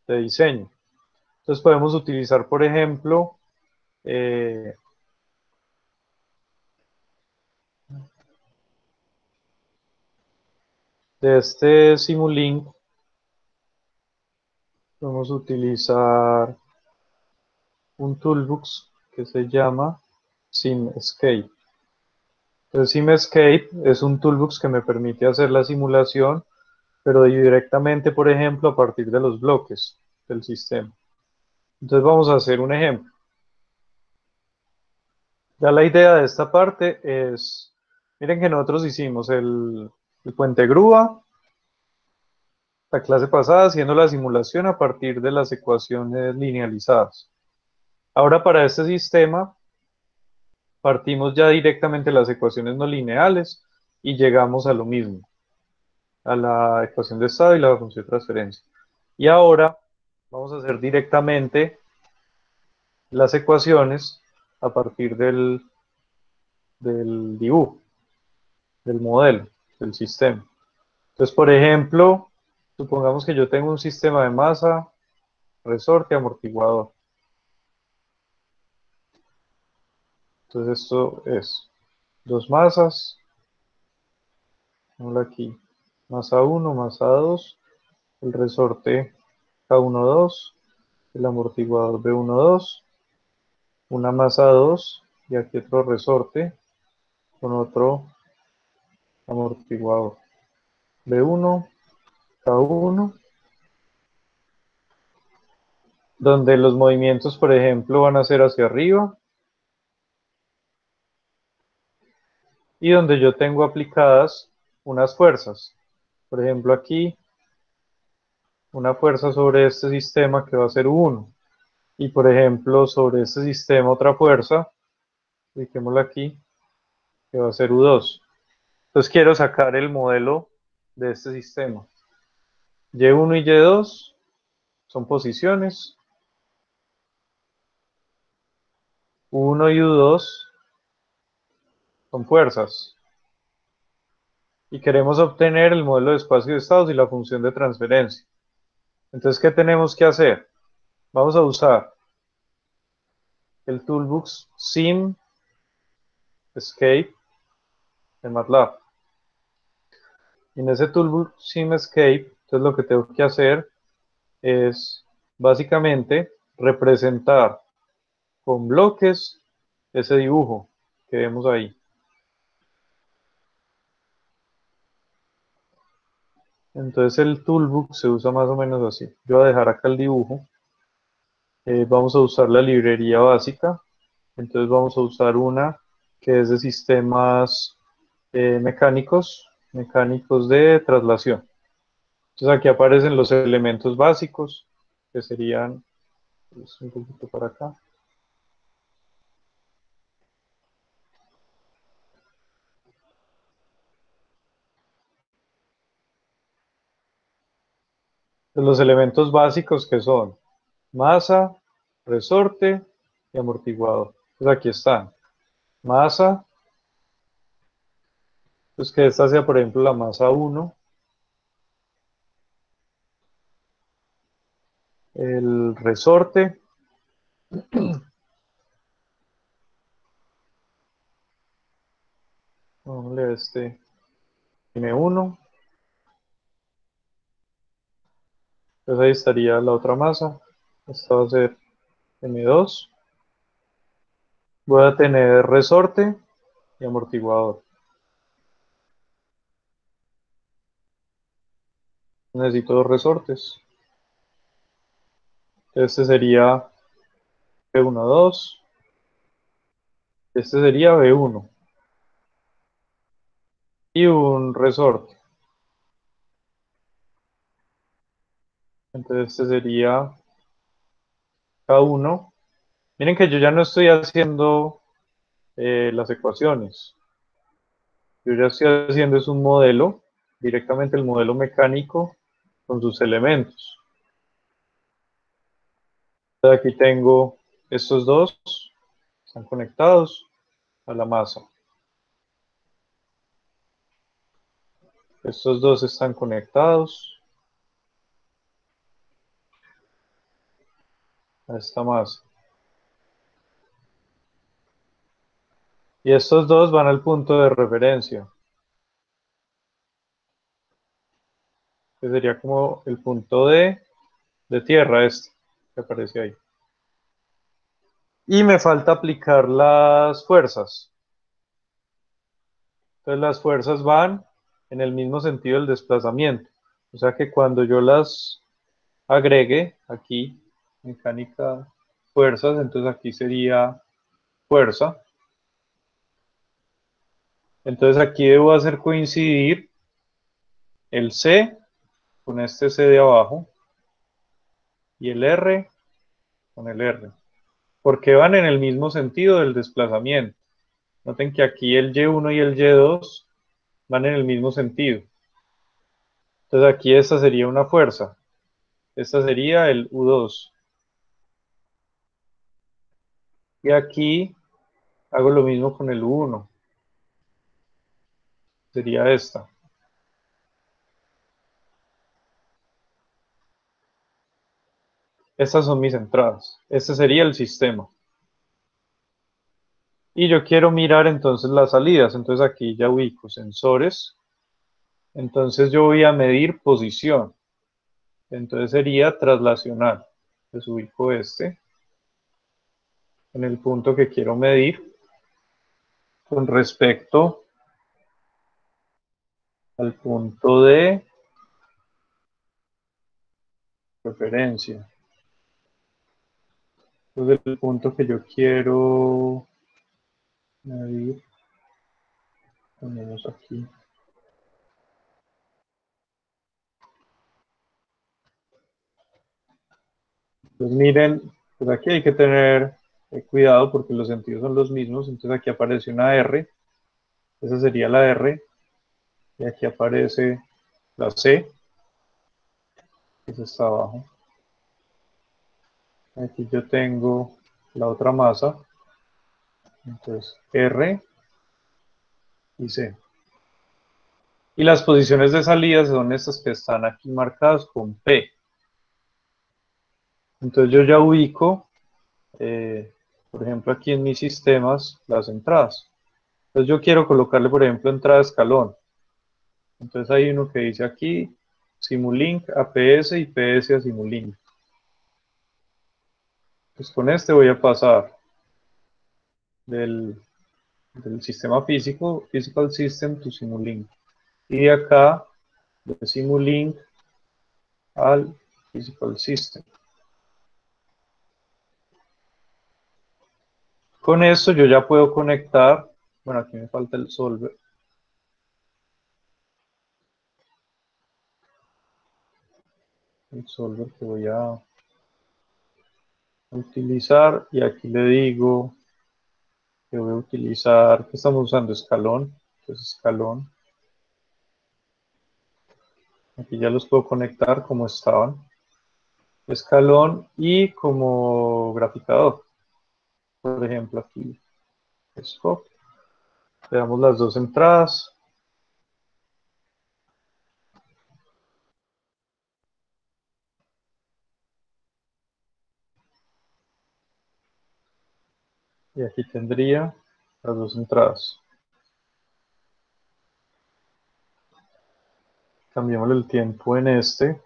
diseño? Entonces podemos utilizar, por ejemplo, eh, de este Simulink, podemos utilizar un toolbox que se llama SimEscape. Entonces SimEscape es un toolbox que me permite hacer la simulación, pero directamente, por ejemplo, a partir de los bloques del sistema. Entonces vamos a hacer un ejemplo. Ya la idea de esta parte es, miren que nosotros hicimos el puente grúa, la clase pasada, haciendo la simulación a partir de las ecuaciones linealizadas. Ahora para este sistema partimos ya directamente de las ecuaciones no lineales y llegamos a lo mismo, a la ecuación de estado y la función de transferencia. Y ahora vamos a hacer directamente las ecuaciones a partir del dibujo, del modelo, del sistema. Entonces, por ejemplo, supongamos que yo tengo un sistema de masa, resorte, amortiguador. Entonces esto es dos masas, aquí, masa 1, masa 2, el resorte K1, 2, el amortiguador B1, 2, una masa 2 y aquí otro resorte con otro amortiguador B1, K1, donde los movimientos, por ejemplo, van a ser hacia arriba y donde yo tengo aplicadas unas fuerzas. Por ejemplo, aquí una fuerza sobre este sistema que va a ser U1 y por ejemplo sobre este sistema otra fuerza, ubiquémosla aquí, que va a ser U2. Entonces quiero sacar el modelo de este sistema. Y1 y Y2 son posiciones, U1 y U2 son fuerzas. Y queremos obtener el modelo de espacio de estados y la función de transferencia. Entonces, ¿qué tenemos que hacer? Vamos a usar el toolbox SimEscape de MATLAB. Y en ese toolbox SimEscape, entonces lo que tengo que hacer es básicamente representar con bloques ese dibujo que vemos ahí. Entonces el toolbox se usa más o menos así. Yo voy a dejar acá el dibujo. Vamos a usar la librería básica. Entonces vamos a usar una que es de sistemas mecánicos de traslación. Entonces aquí aparecen los elementos básicos, que serían, pues, un poquito para acá. Los elementos básicos que son masa, resorte y amortiguador. Pues aquí están. Masa, pues que esta sea por ejemplo la masa 1, el resorte, ponle este M1, pues ahí estaría la otra masa, esta va a ser M2, voy a tener resorte y amortiguador. Necesito dos resortes. Este sería B12, este sería B1 y un resorte. Entonces este sería K1. Miren que yo ya no estoy haciendo las ecuaciones. Yo ya estoy haciendo es un modelo, directamente el modelo mecánico con sus elementos. Entonces aquí tengo estos dos, están conectados a la masa. Estos dos están conectados a esta masa. Y estos dos van al punto de referencia, que sería como el punto de tierra este, que aparece ahí. Y me falta aplicar las fuerzas. Entonces las fuerzas van en el mismo sentido del desplazamiento. O sea que cuando yo las agregue aquí, mecánica, fuerzas, entonces aquí sería fuerza. Entonces aquí debo hacer coincidir el C con este C de abajo y el R con el R, porque van en el mismo sentido del desplazamiento. Noten que aquí el Y1 y el Y2 van en el mismo sentido. Entonces aquí esta sería una fuerza. Esta sería el U2. Y aquí hago lo mismo con el U1. Sería esta. Estas son mis entradas. Este sería el sistema. Y yo quiero mirar entonces las salidas. Entonces aquí ya ubico sensores. Entonces yo voy a medir posición. Entonces sería traslacional. Entonces ubico este en el punto que quiero medir con respecto al punto de referencia. Entonces el punto que yo quiero medir, ponemos aquí. Pues miren, pues aquí hay que tener cuidado porque los sentidos son los mismos. Entonces aquí aparece una R, esa sería la R, y aquí aparece la C, que está abajo. Aquí yo tengo la otra masa, entonces R y C. Y las posiciones de salida son estas que están aquí marcadas con P. Entonces yo ya ubico, por ejemplo, aquí en mis sistemas, las entradas. Entonces yo quiero colocarle, por ejemplo, entrada escalón. Entonces hay uno que dice aquí, Simulink APS y PS a Simulink. Pues con este voy a pasar del sistema físico, Physical System to Simulink. Y de acá, de Simulink al Physical System. Con esto yo ya puedo conectar, bueno, aquí me falta el solver. El solver que voy a utilizar y aquí le digo que voy a utilizar, que estamos usando escalón, entonces escalón. Aquí ya los puedo conectar como estaban. Escalón y como graficador. Por ejemplo, aquí scope. Le damos las dos entradas. Y aquí tendría las dos entradas. Cambiamos el tiempo en este,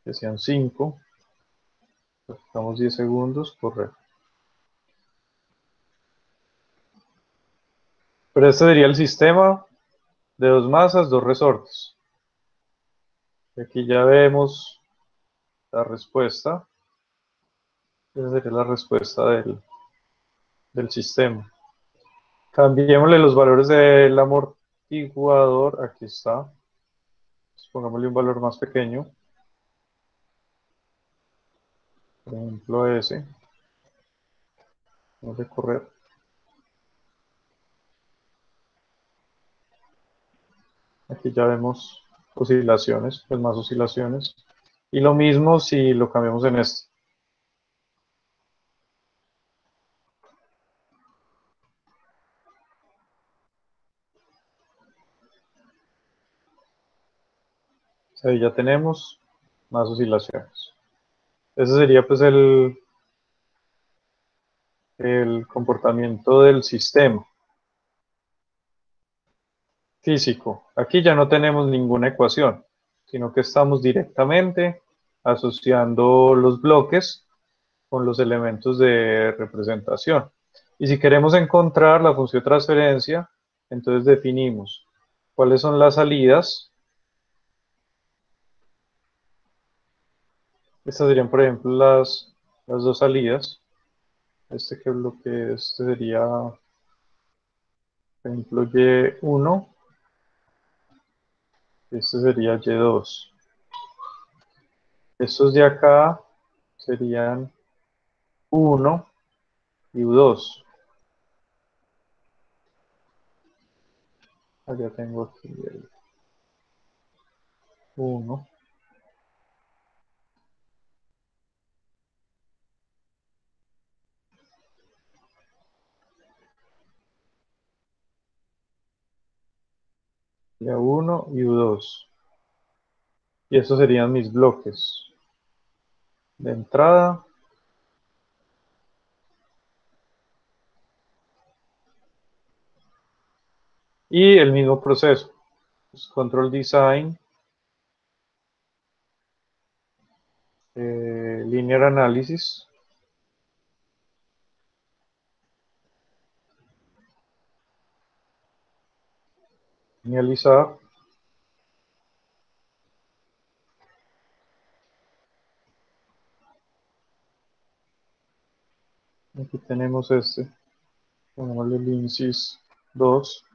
que sean 5. Damos 10 segundos, correcto. Pero este sería el sistema de dos masas, dos resortes. Y aquí ya vemos la respuesta. Esa sería la respuesta del sistema. Cambiémosle los valores del amortiguador. Aquí está. Pongámosle un valor más pequeño. Por ejemplo, ese. Vamos a correr. Aquí ya vemos oscilaciones, pues más oscilaciones. Y lo mismo si lo cambiamos en este. Ahí ya tenemos más oscilaciones. Ese sería pues el comportamiento del sistema físico. Aquí ya no tenemos ninguna ecuación, sino que estamos directamente asociando los bloques con los elementos de representación. Y si queremos encontrar la función de transferencia, entonces definimos cuáles son las salidas. Estas serían, por ejemplo, las dos salidas. Que bloque, este sería, por ejemplo, Y1, este sería Y2. Estos de acá serían U1 y U2. Allá tengo aquí el 1, Y1 y U2. Y estos serían mis bloques de entrada. Y el mismo proceso. Pues, control design, linear analysis. Linealizar. Aquí tenemos este. Pongámosle el INSYS 2.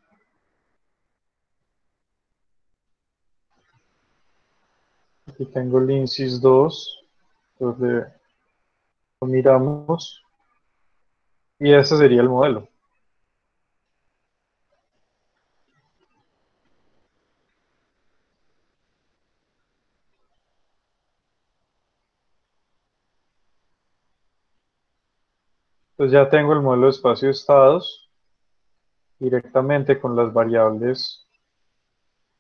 Aquí tengo el INSYS 2. Entonces lo miramos. Y ese sería el modelo. Entonces ya tengo el modelo de espacio de estados directamente con las variables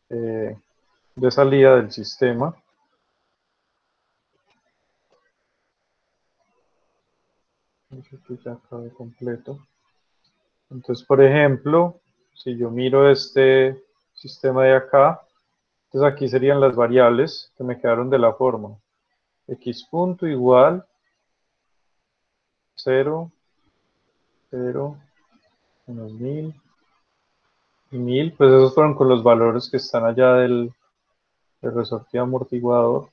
de salida del sistema. Esto ya acabé completo. Entonces, por ejemplo, si yo miro este sistema de acá, entonces aquí serían las variables que me quedaron de la forma. X punto igual 0, 0, menos 1000 y 1000. Pues esos fueron con los valores que están allá del resorte amortiguador.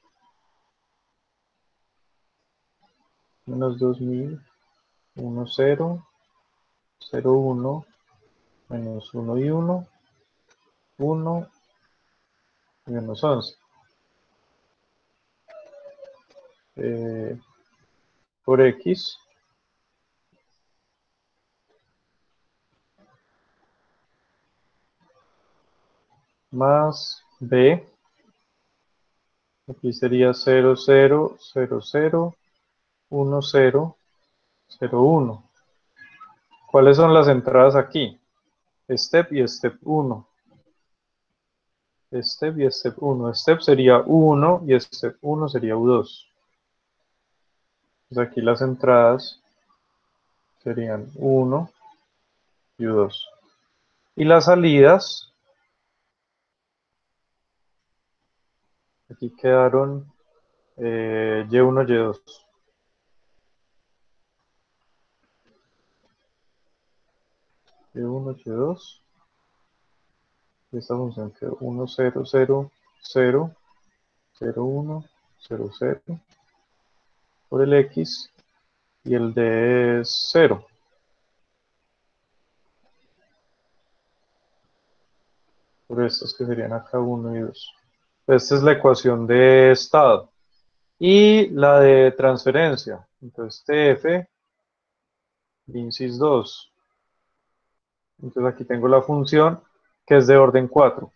Menos 2000, 1, 0, 0, 1, menos 1 y 1, 1 y menos 11. Por X más B, aquí sería 0, 0, 0, 0, 1, 0, 0, 1. ¿Cuáles son las entradas aquí? Step y step 1. Step y step 1. Step sería U1 y step 1 sería U2. Entonces aquí las entradas serían 1 y U2. Y las salidas, aquí quedaron Y1, Y2. Y1, Y2. Y esta función quedó 1, 0, 0, 0, 0, 1, 0, 0 por el X y el D es 0. Por estos que serían acá 1 y 2. Esta es la ecuación de estado. Y la de transferencia. Entonces TF, INSIS 2. Entonces aquí tengo la función que es de orden 4.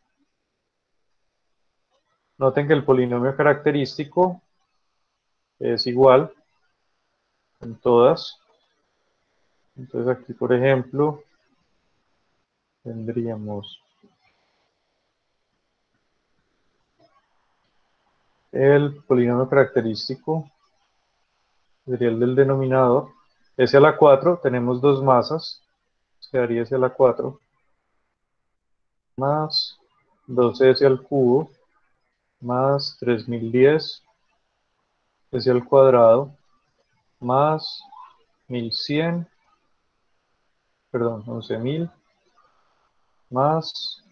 Noten que el polinomio característico es igual en todas. Entonces aquí, por ejemplo, tendríamos el polinomio característico, sería el del denominador. S a la 4, tenemos dos masas, se daría S a la 4, más 2S al cubo, más 3010, S al cuadrado, más 1100, perdón, 11000, más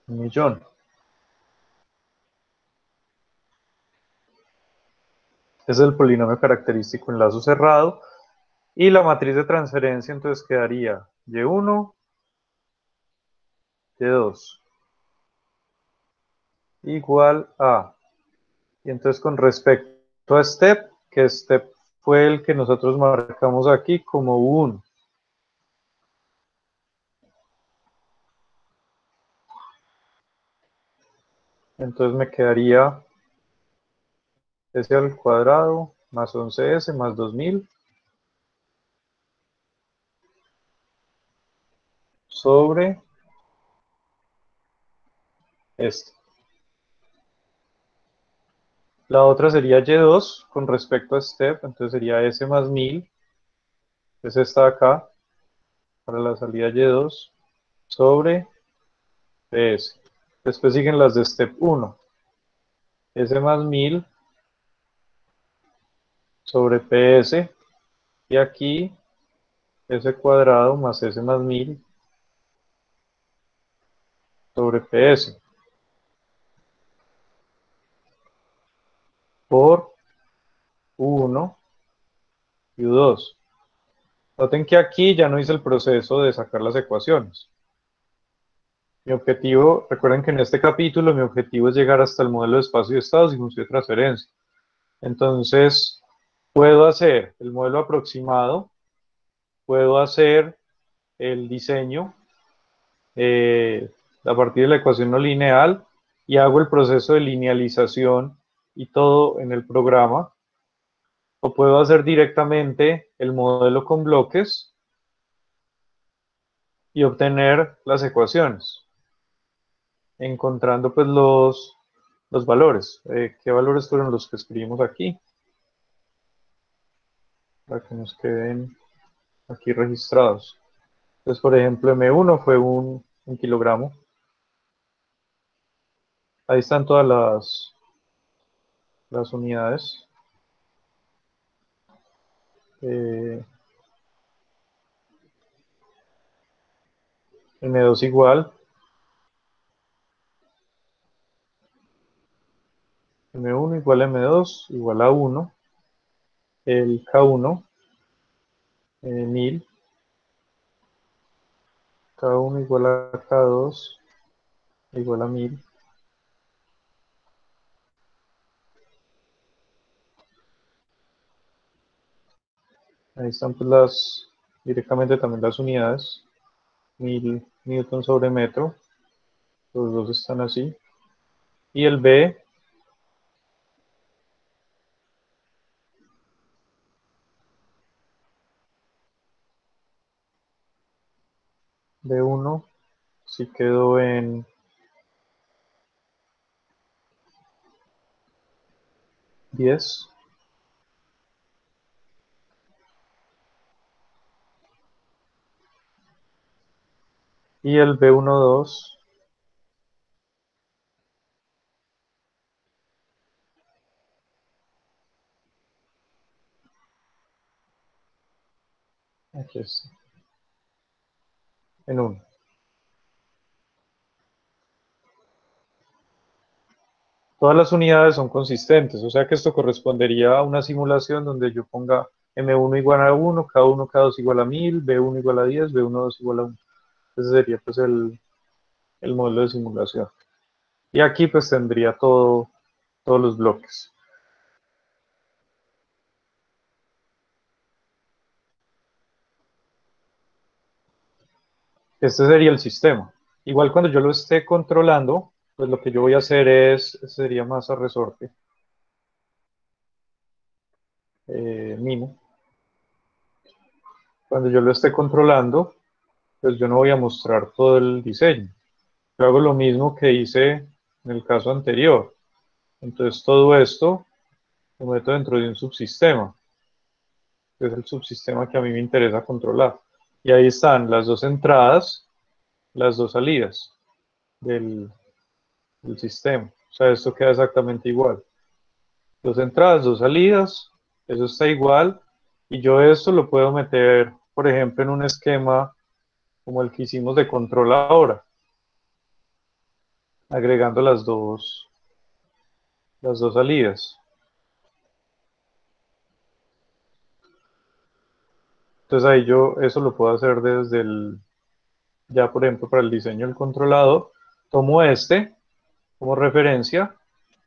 1.000.000. Ese es el polinomio característico en lazo cerrado. Y la matriz de transferencia entonces quedaría Y1, Y2 igual a. Y entonces con respecto a step, que step fue el que nosotros marcamos aquí como 1. Entonces me quedaría S al cuadrado más 11S más 2000 sobre este. La otra sería Y2 con respecto a step, entonces sería S más 1000, es esta de acá, para la salida Y2, sobre PS. Después siguen las de step 1, S más 1000 sobre PS, y aquí S cuadrado más S más 1000 sobre PS por U1 y U2. Noten que aquí ya no hice el proceso de sacar las ecuaciones. Mi objetivo, recuerden que en este capítulo mi objetivo es llegar hasta el modelo de espacio y estados y función de transferencia. Entonces, puedo hacer el modelo aproximado, puedo hacer el diseño a partir de la ecuación no lineal y hago el proceso de linealización y todo en el programa, o puedo hacer directamente el modelo con bloques y obtener las ecuaciones, encontrando pues los valores. ¿Qué valores fueron los que escribimos aquí? Para que nos queden aquí registrados. Entonces, por ejemplo, M1 fue un kilogramo. Ahí están todas las unidades. Eh, M2 igual, M1 igual a M2 igual a 1, el K1, 1000, K1 igual a K2 igual a 1000. Ahí están pues directamente también las unidades, 1000 newton sobre metro, los dos están así. Y el B1 sí quedó en 10. Y el B12, aquí está, en 1. Todas las unidades son consistentes, o sea que esto correspondería a una simulación donde yo ponga M1 igual a 1, K1, K2 igual a 1000, B1 igual a 10, B1, 2 igual a 1. Ese sería pues el modelo de simulación. Y aquí pues tendría todos los bloques. Este sería el sistema. Igual cuando yo lo esté controlando, pues lo que yo voy a hacer sería más a resorte mimo. Cuando yo lo esté controlando, pues yo no voy a mostrar todo el diseño. Yo hago lo mismo que hice en el caso anterior. Entonces todo esto lo meto dentro de un subsistema, que es el subsistema que a mí me interesa controlar. Y ahí están las dos entradas, las dos salidas del sistema. O sea, esto queda exactamente igual. Dos entradas, dos salidas, eso está igual. Y yo esto lo puedo meter, por ejemplo, en un esquema como el que hicimos de control ahora, agregando las dos salidas. Entonces ahí yo eso lo puedo hacer desde ya por ejemplo para el diseño del controlador, tomo este como referencia,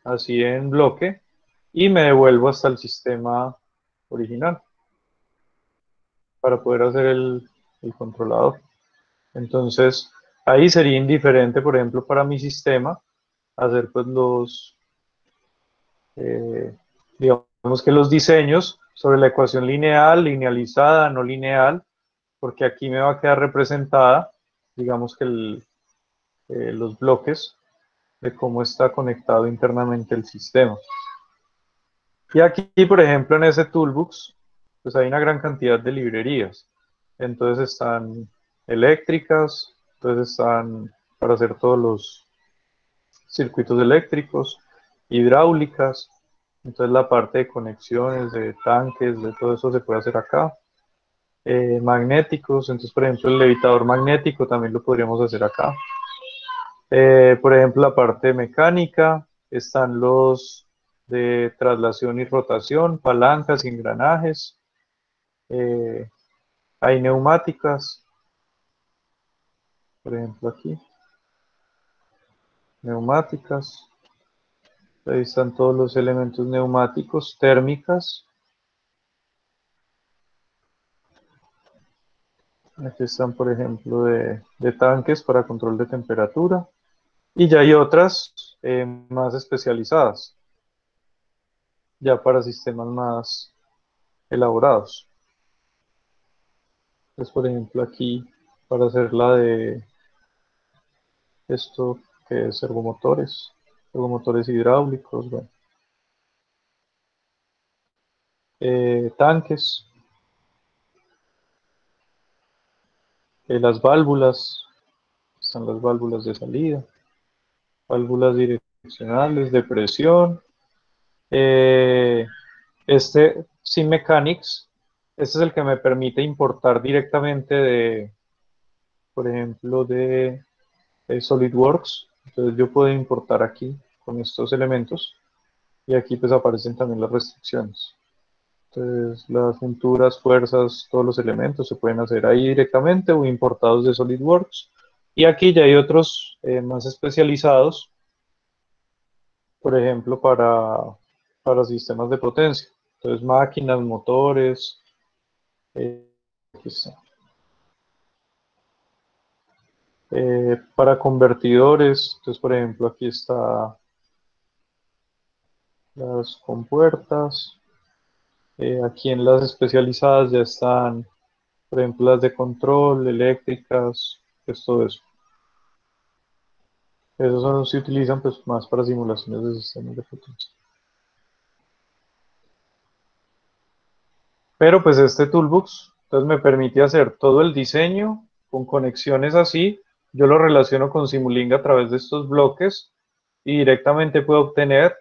así en bloque, y me devuelvo hasta el sistema original para poder hacer el controlador. Entonces, ahí sería indiferente, por ejemplo, para mi sistema, hacer pues eh, digamos que los diseños sobre la ecuación lineal, linealizada, no lineal, porque aquí me va a quedar representada, digamos que los bloques de cómo está conectado internamente el sistema. Y aquí, por ejemplo, en ese toolbox, pues hay una gran cantidad de librerías. Entonces están eléctricas, entonces están para hacer todos los circuitos eléctricos, hidráulicas, entonces la parte de conexiones, de tanques, de todo eso se puede hacer acá. Magnéticos, entonces por ejemplo el levitador magnético también lo podríamos hacer acá. Por ejemplo la parte mecánica, están los de traslación y rotación, palancas, engranajes, hay neumáticas, por ejemplo aquí, neumáticas, ahí están todos los elementos neumáticos, térmicas, aquí están por ejemplo de tanques para control de temperatura, y ya hay otras más especializadas, ya para sistemas más elaborados. Entonces por ejemplo aquí, para hacer la de esto que es ergomotores hidráulicos, bueno, tanques, las válvulas, están las válvulas de salida, válvulas direccionales de presión, este Sim Mechanics, este es el que me permite importar directamente por ejemplo, de SolidWorks, entonces yo puedo importar aquí con estos elementos y aquí pues aparecen también las restricciones. Entonces las junturas, fuerzas, todos los elementos se pueden hacer ahí directamente o importados de SolidWorks. Y aquí ya hay otros más especializados, por ejemplo, para sistemas de potencia. Entonces máquinas, motores, aquí está. Para convertidores, entonces por ejemplo aquí está las compuertas. Aquí en las especializadas ya están, por ejemplo, las de control, eléctricas, pues todo eso. Esos se utilizan pues más para simulaciones de sistemas de potencia. Pero pues este toolbox entonces me permite hacer todo el diseño con conexiones así. Yo lo relaciono con Simulink a través de estos bloques y directamente puedo obtener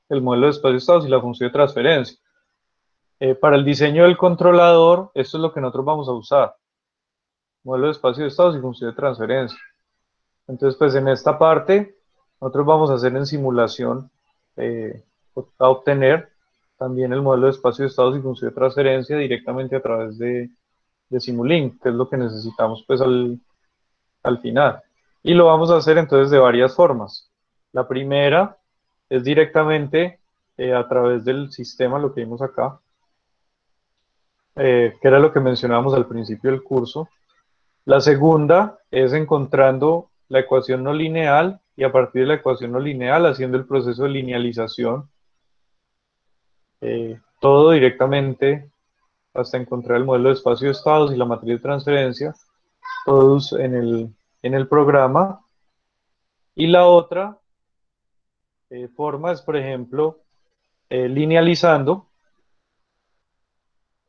el modelo de espacio-estados y la función de transferencia. Para el diseño del controlador, esto es lo que nosotros vamos a usar. Modelo de espacio de estados y función de transferencia. Entonces, pues en esta parte Nosotros vamos a hacer en simulación a obtener también el modelo de espacio de estados y función de transferencia directamente a través de Simulink, que es lo que necesitamos pues al final. Y lo vamos a hacer entonces de varias formas. La primera es directamente a través del sistema, lo que vimos acá, que era lo que mencionábamos al principio del curso. La segunda es encontrando la ecuación no lineal y a partir de la ecuación no lineal haciendo el proceso de linealización, todo directamente hasta encontrar el modelo de espacio de estados y la matriz de transferencia, todos en el programa. Y la otra forma es, por ejemplo, linealizando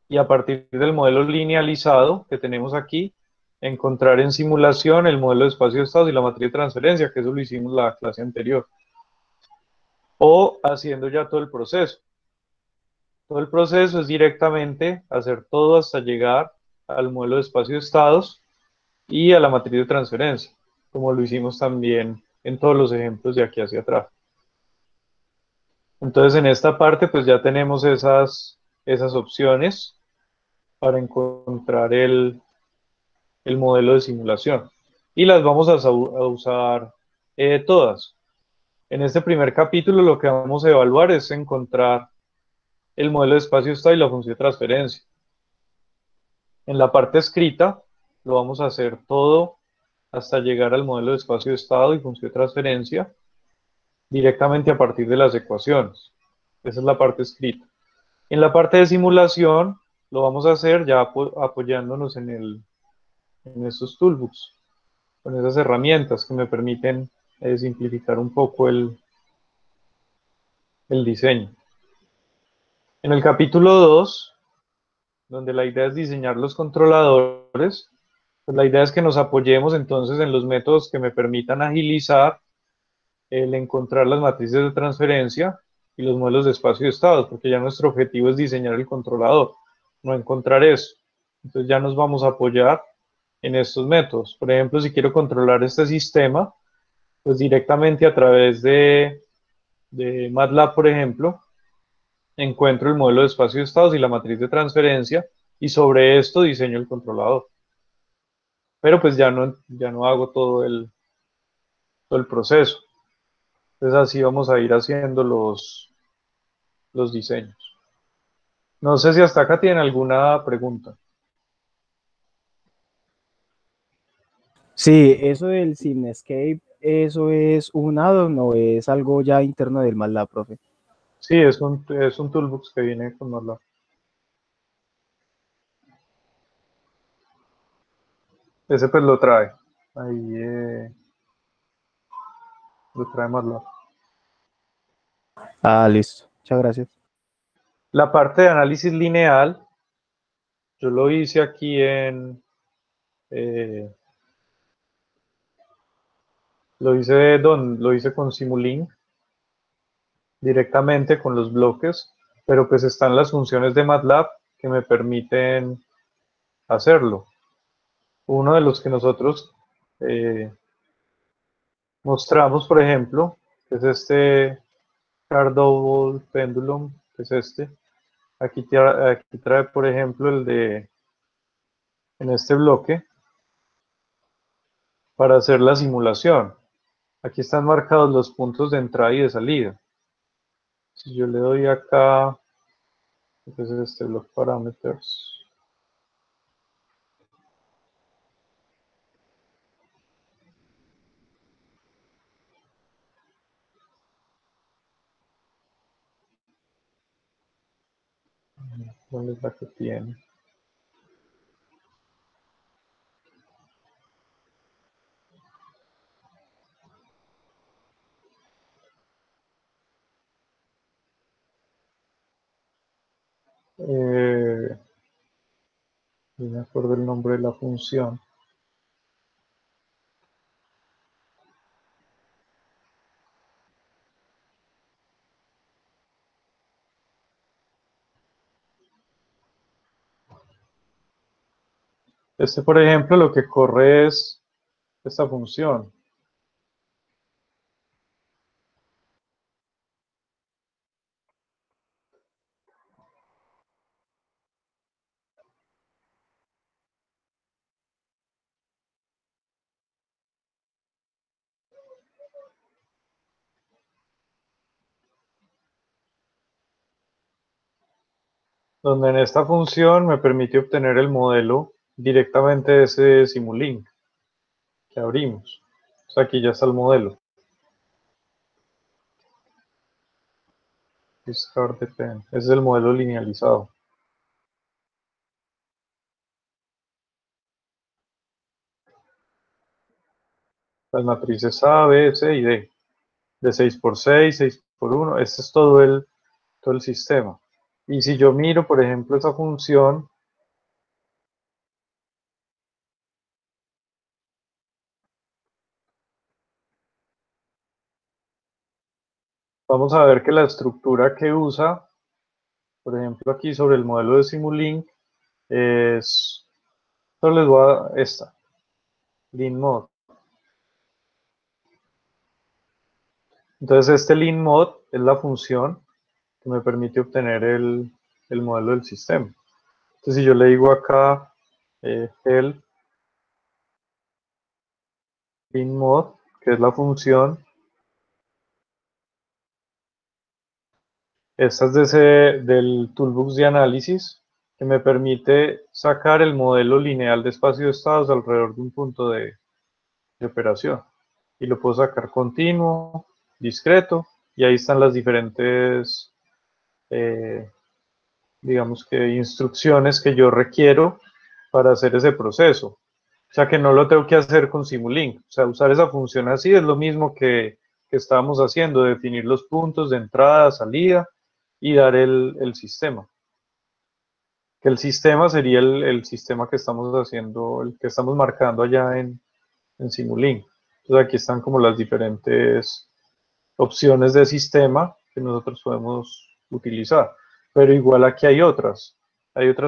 y a partir del modelo linealizado que tenemos aquí, encontrar en simulación el modelo de espacio de estados y la matriz de transferencia, que eso lo hicimos la clase anterior, o haciendo ya todo el proceso. Todo el proceso es directamente hacer todo hasta llegar al modelo de espacio de estados y a la matriz de transferencia, como lo hicimos también en todos los ejemplos de aquí hacia atrás. Entonces en esta parte pues ya tenemos esas opciones para encontrar el modelo de simulación y las vamos a usar todas. En este primer capítulo lo que vamos a evaluar es encontrar el modelo de espacio-estado y la función de transferencia. En la parte escrita lo vamos a hacer todo hasta llegar al modelo de espacio-estado y función de transferencia directamente a partir de las ecuaciones. Esa es la parte escrita. En la parte de simulación lo vamos a hacer ya apoyándonos en estos toolbooks, con esas herramientas que me permiten simplificar un poco el diseño. En el capítulo 2, donde la idea es diseñar los controladores, pues la idea es que nos apoyemos entonces en los métodos que me permitan agilizar el encontrar las matrices de transferencia y los modelos de espacio y estado, porque ya nuestro objetivo es diseñar el controlador, no encontrar eso. Entonces ya nos vamos a apoyar en estos métodos. Por ejemplo, si quiero controlar este sistema, pues directamente a través de MATLAB, por ejemplo, encuentro el modelo de espacio de estados y la matriz de transferencia y sobre esto diseño el controlador. Pero pues ya no hago todo el proceso. Entonces así vamos a ir haciendo los diseños. No sé si hasta acá tienen alguna pregunta. Sí, eso del Simnescape, ¿eso es un add-on o es algo ya interno del MATLAB, profe? Sí, es un toolbox que viene con MATLAB. Ese pues lo trae. Ahí lo trae MATLAB. Ah, listo. Muchas gracias. La parte de análisis lineal, yo lo hice aquí eh, lo hice con Simulink directamente con los bloques, pero pues están las funciones de MATLAB que me permiten hacerlo. Uno de los que nosotros eh, mostramos, por ejemplo, que es este Car Double Pendulum, que es este. Aquí trae, por ejemplo, en este bloque, para hacer la simulación. Aquí están marcados los puntos de entrada y de salida. Si yo le doy acá, entonces este block parameters, ¿dónde es la que tiene? No me acuerdo el nombre de la función. Este, por ejemplo, lo que corre es esta función. donde en esta función me permite obtener el modelo directamente de ese Simulink que abrimos. O sea, aquí ya está el modelo. Discard depend. Ese es el modelo linealizado. Las matrices A, B, C y D. De 6 por 6, 6 por 1. Este es todo el sistema. Y si yo miro, por ejemplo, esa función, vamos a ver que la estructura que usa, por ejemplo, aquí sobre el modelo de Simulink, es, solo les voy a esta, linmod. Entonces este linmod es la función que me permite obtener el modelo del sistema. Entonces si yo le digo acá help linmod, que es la función, esta es del toolbox de análisis, que me permite sacar el modelo lineal de espacio de estados alrededor de un punto de operación. Y lo puedo sacar continuo, discreto, y ahí están las diferentes, digamos que instrucciones que yo requiero para hacer ese proceso. O sea que no lo tengo que hacer con Simulink. O sea, usar esa función así es lo mismo que estábamos haciendo, definir los puntos de entrada, salida y dar el sistema. Que el sistema sería el sistema que estamos haciendo, el que estamos marcando allá en Simulink. Entonces aquí están como las diferentes opciones de sistema que nosotros podemos utilizar. Pero igual aquí hay otras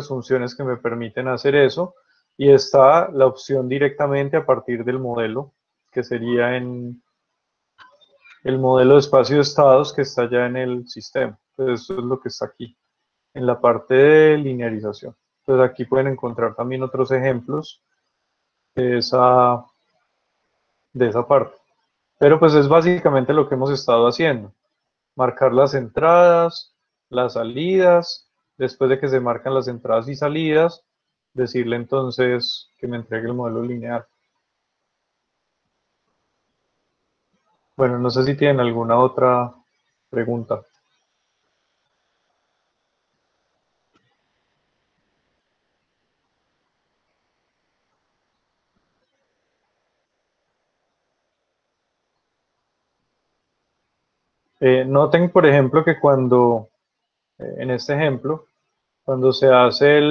funciones que me permiten hacer eso y está la opción directamente a partir del modelo, que sería en el modelo de espacio de estados que está ya en el sistema. Entonces eso es lo que está aquí, en la parte de linearización. Entonces aquí pueden encontrar también otros ejemplos de esa parte. Pero pues es básicamente lo que hemos estado haciendo. Marcar las entradas, las salidas, después de que se marcan las entradas y salidas, decirle entonces que me entregue el modelo lineal. Bueno, no sé si tienen alguna otra pregunta. Noten, por ejemplo, que en este ejemplo, cuando se hace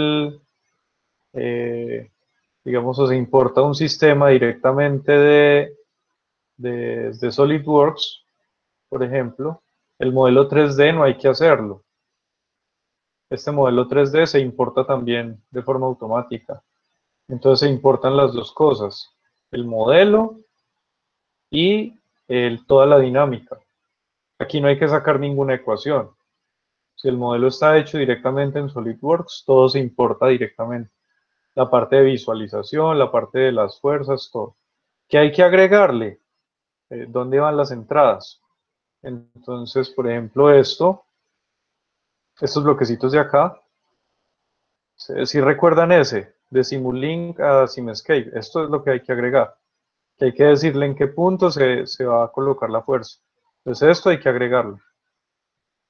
digamos, o se importa un sistema directamente de SolidWorks, por ejemplo, el modelo 3D no hay que hacerlo. Este modelo 3D se importa también de forma automática. Entonces se importan las dos cosas, el modelo y toda la dinámica. Aquí no hay que sacar ninguna ecuación. Si el modelo está hecho directamente en SolidWorks, todo se importa directamente. La parte de visualización, la parte de las fuerzas, todo. ¿Qué hay que agregarle? ¿Dónde van las entradas? Entonces, por ejemplo, estos bloquecitos de acá, si recuerdan ese, de Simulink a Simescape, esto es lo que hay que agregar, que hay que decirle en qué punto se va a colocar la fuerza. Entonces esto hay que agregarlo.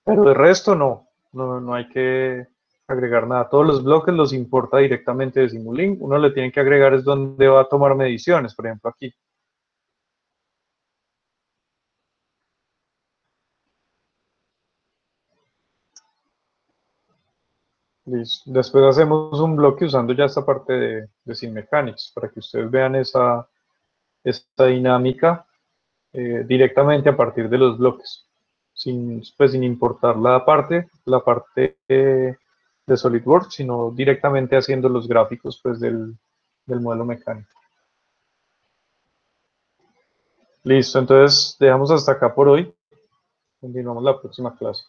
Pero de resto no hay que agregar nada. Todos los bloques los importa directamente de Simulink. Uno le tiene que agregar es donde va a tomar mediciones, por ejemplo aquí. Listo. Después hacemos un bloque usando ya esta parte de SimMechanics para que ustedes vean esa dinámica directamente a partir de los bloques, pues, sin importar la parte de SolidWorks, sino directamente haciendo los gráficos pues, del modelo mecánico. Listo, entonces dejamos hasta acá por hoy. Continuamos la próxima clase.